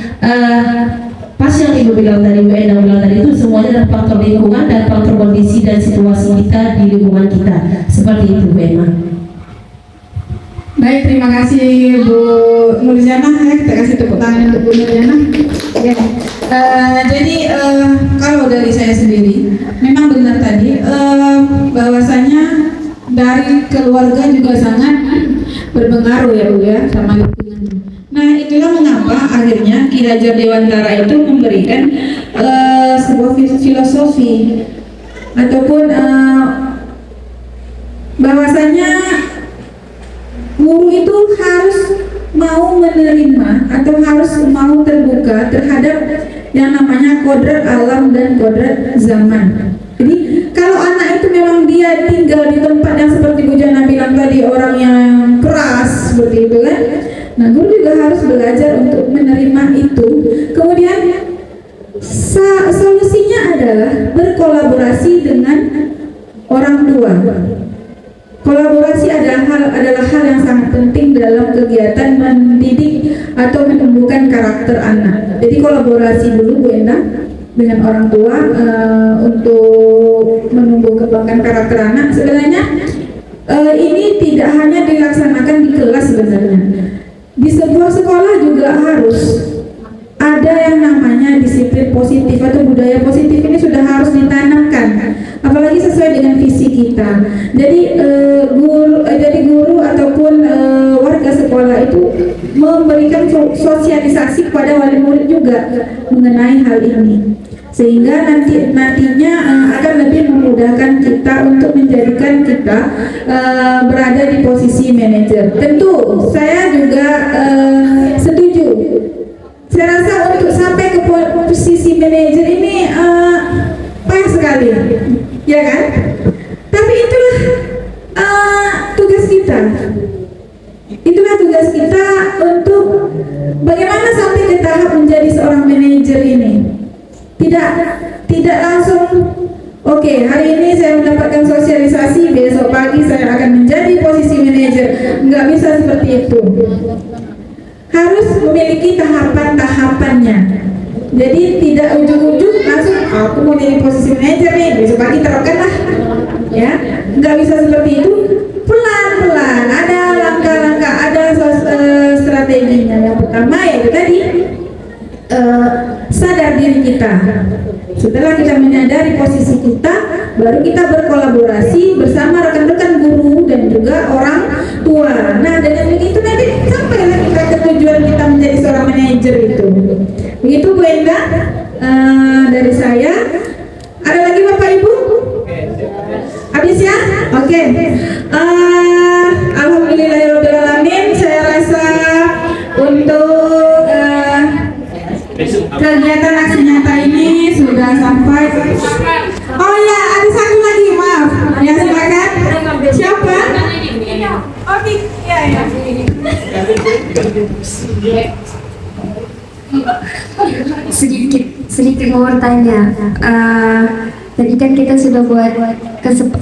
pas yang ibu bilang tadi, Bu Enda bilang tadi, itu semuanya adalah faktor lingkungan dan faktor kondisi dan situasi kita di lingkungan kita. Seperti itu Bu Enda. Baik, terima kasih Bu Nurjana. Ya, kita kasih tepuk tangan untuk Bu Nurjana. Ya. Jadi kalau dari saya sendiri, memang benar tadi bahwasanya dari keluarga juga sangat berpengaruh ya Bu ya, sama lingkungan. Nah itulah mengapa akhirnya Ki Hajar Dewantara itu memberikan sebuah filosofi ataupun bahwasanya guru itu harus mau menerima atau harus mau terbuka terhadap yang namanya kodrat alam dan kodrat zaman. Jadi kalau anak itu memang dia tinggal di tempat yang seperti Bu Jana bilang tadi, orang yang keras seperti itu kan, nah guru juga harus belajar untuk menerima itu. Kemudian solusinya adalah berkolaborasi dengan orang tua. Kolaborasi adalah hal yang sangat penting dalam kegiatan mendidik atau menumbuhkan karakter anak. Jadi kolaborasi dulu Bu Enda dengan orang tua untuk menumbuh kembangkan karakter anak. Sebenarnya ini tidak hanya dilaksanakan di kelas sebenarnya. Di sebuah sekolah juga harus ada yang namanya disiplin positif atau budaya positif. Ini sudah harus ditanamkan, apalagi sesuai dengan visi kita. Jadi guru ataupun warga sekolah itu memberikan sosialisasi kepada wali murid juga mengenai hal ini, sehingga nantinya akan lebih memudahkan kita untuk menjadikan kita berada di posisi manajer. Tentu saya juga setuju. Saya rasa untuk sampai ke posisi manajer ini payah sekali, ya kan? Tapi itulah tugas kita. Itulah tugas kita untuk bagaimana sampai ke tahap menjadi seorang manajer ini. Tidak langsung oke, hari ini saya mendapatkan sosialisasi, besok pagi saya akan menjadi posisi manajer. Nggak bisa seperti itu. Harus memiliki tahapan-tahapannya. Jadi tidak ujuk-ujuk langsung aku mau jadi posisi manajer nih, besok pagi terapkanlah. Ya, nggak bisa seperti itu. Pelan-pelan, ada langkah-langkah, ada strateginya. Yang pertama yaitu tadi sadar diri kita. Setelah kita menyadari posisi kita, baru kita berkolaborasi bersama rekan-rekan guru dan juga orang tua. Nah, dengan begitu nanti sampailah kita ke tujuan kita menjadi seorang manajer itu. Begitu Bu Enda dari saya. Ada lagi Bapak Ibu? Habis ya? Oke. Alhamdulillahirobbilalamin. Saya rasa untuk kegiatan aksi nyata ini sudah sampai. Oh ya, ada satu lagi, maaf. Ya silakan. Siapa? Oke, ya. Sedikit mau bertanya. Tadi kan kita sudah buat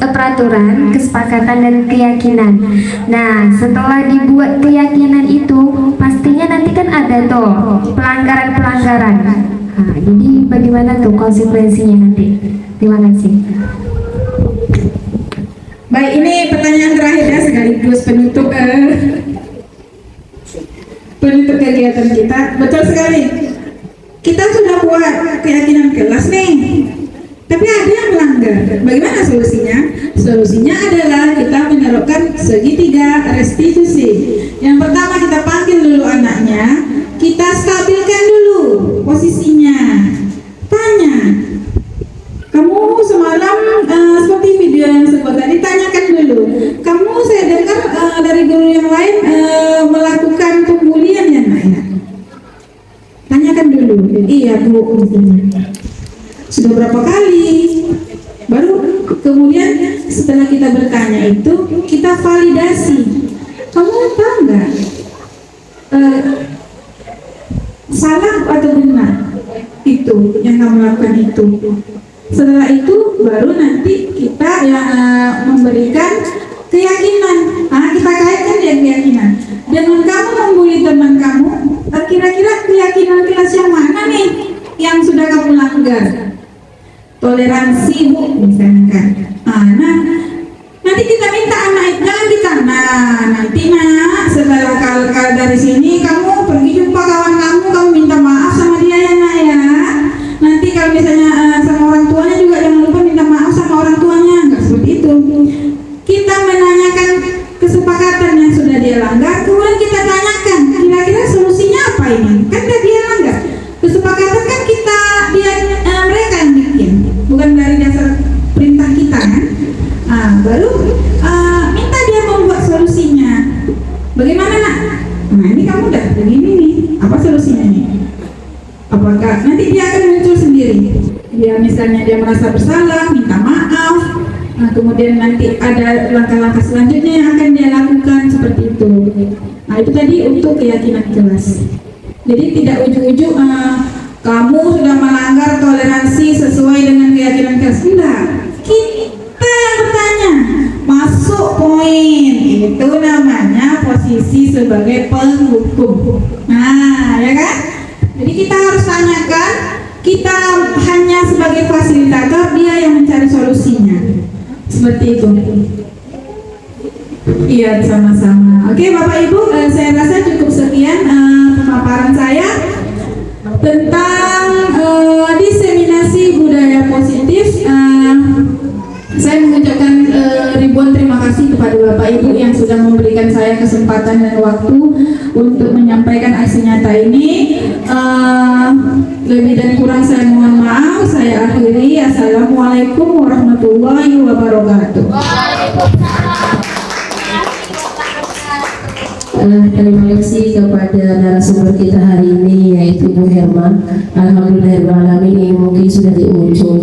peraturan, kesepakatan dan keyakinan. Nah, setelah dibuat keyakinan itu, pastinya nanti kan ada tuh pelanggaran-pelanggaran. Nah, jadi bagaimana tuh konsekuensinya nanti? Terima kasih. Baik, ini pertanyaan terakhir ya, sekaligus penutup kegiatan kita. Betul sekali. Kita sudah buat keyakinan kelas nih, tapi ada yang melanggar. Bagaimana solusinya? Solusinya adalah kita menerapkan segitiga restitusi. Yang pertama, kita panggil dulu anaknya, kita stabilkan dulu posisinya. Tanya, kamu semalam seperti video yang sebut tadi, tanyakan dulu. Kamu saya dengar dari guru yang lain melakukan pembulian ya nak ya? Tanyakan dulu. Iya bu, sudah berapa kali? Baru kemudian setelah kita bertanya itu, kita validasi. Kamu tahu nggak salah atau benar itu yang kamu lakukan itu? Setelah itu baru nanti kita memberikan keyakinan. Kita kaitkan dengan keyakinan. Dengan kamu membuli teman kamu, kira-kira keyakinan kelas yang mana nih yang sudah kamu langgar? Toleransi bu, misalkan. Nah, nanti kita minta anak jangan kita. Nanti nak setelah kalau dari sini kamu pergi jumpa kawan kamu minta maaf sama dia ya nak ya. Nanti kalau misalnya sama orang tuanya juga jangan lupa minta maaf sama orang tuanya. Enggak seperti itu. Kita menanyakan kesepakatan yang sudah dia langgar, kemudian kita tanyakan kira-kira solusinya apa ini? Kan dia langgar. Kesepakatan kan mereka yang bikin, bukan dari dasar perintah kita kan? Baru minta dia membuat solusinya. Bagaimana nak? Nah ini kamu udah begini nih, apa solusinya nih? Apakah nanti dia akan muncul sendiri? Dia misalnya dia merasa bersalah, minta maaf. Nah kemudian nanti ada langkah-langkah selanjutnya yang akan dia lakukan seperti itu. Nah itu tadi untuk keyakinan kelas. Jadi tidak ujuk-ujuk kamu sudah melanggar toleransi sesuai dengan keyakinan kelas. Tidak, kita yang bertanya. Masuk poin, itu namanya posisi sebagai penghukum. Nah, ya kan? Jadi kita harus tanyakan, kita hanya sebagai fasilitator, dia yang mencari solusinya. Seperti itu. Iya, sama-sama. Oke, Bapak Ibu, saya rasa cukup sekian pemaparan saya tentang diseminasi budaya positif. Saya mengucapkan ribuan terima kasih kepada Bapak Ibu yang sudah memberikan saya kesempatan dan waktu untuk menyampaikan aksi nyata ini. Lebih dan kurang saya mohon maaf. Saya akhiri. Assalamualaikum warahmatullahi wabarakatuh. Terima kasih kepada narasumber kita hari ini, yaitu Bu Herma. Alhamdulillahirrahmanirrahim, ini mungkin sudah di ujung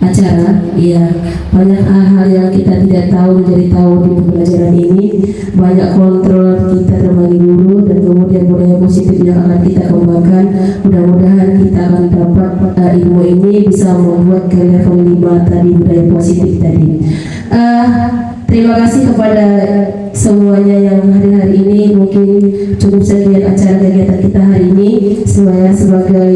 acara. Ya, banyak hal-hal yang kita tidak tahu menjadi tahu di pembelajaran ini. Banyak kontrol kita terbagi guru, dan kemudian budaya positif yang akan kita kembangkan. Mudah-mudahan kita akan dapat ilmu ini bisa membuat ke level 5 tadi, budaya positif tadi. Terima kasih kepada semuanya yang hadir hari ini. Mungkin cukup sekian acara kegiatan kita hari ini. Semuanya sebagai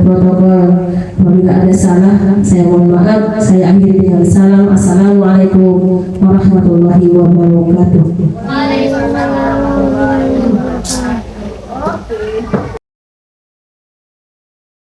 protokol, apabila ada salah saya mohon maaf. Saya akhiri dengan salam. Assalamualaikum warahmatullahi wabarakatuh. Waalaikumsalam warahmatullahi wabarakatuh.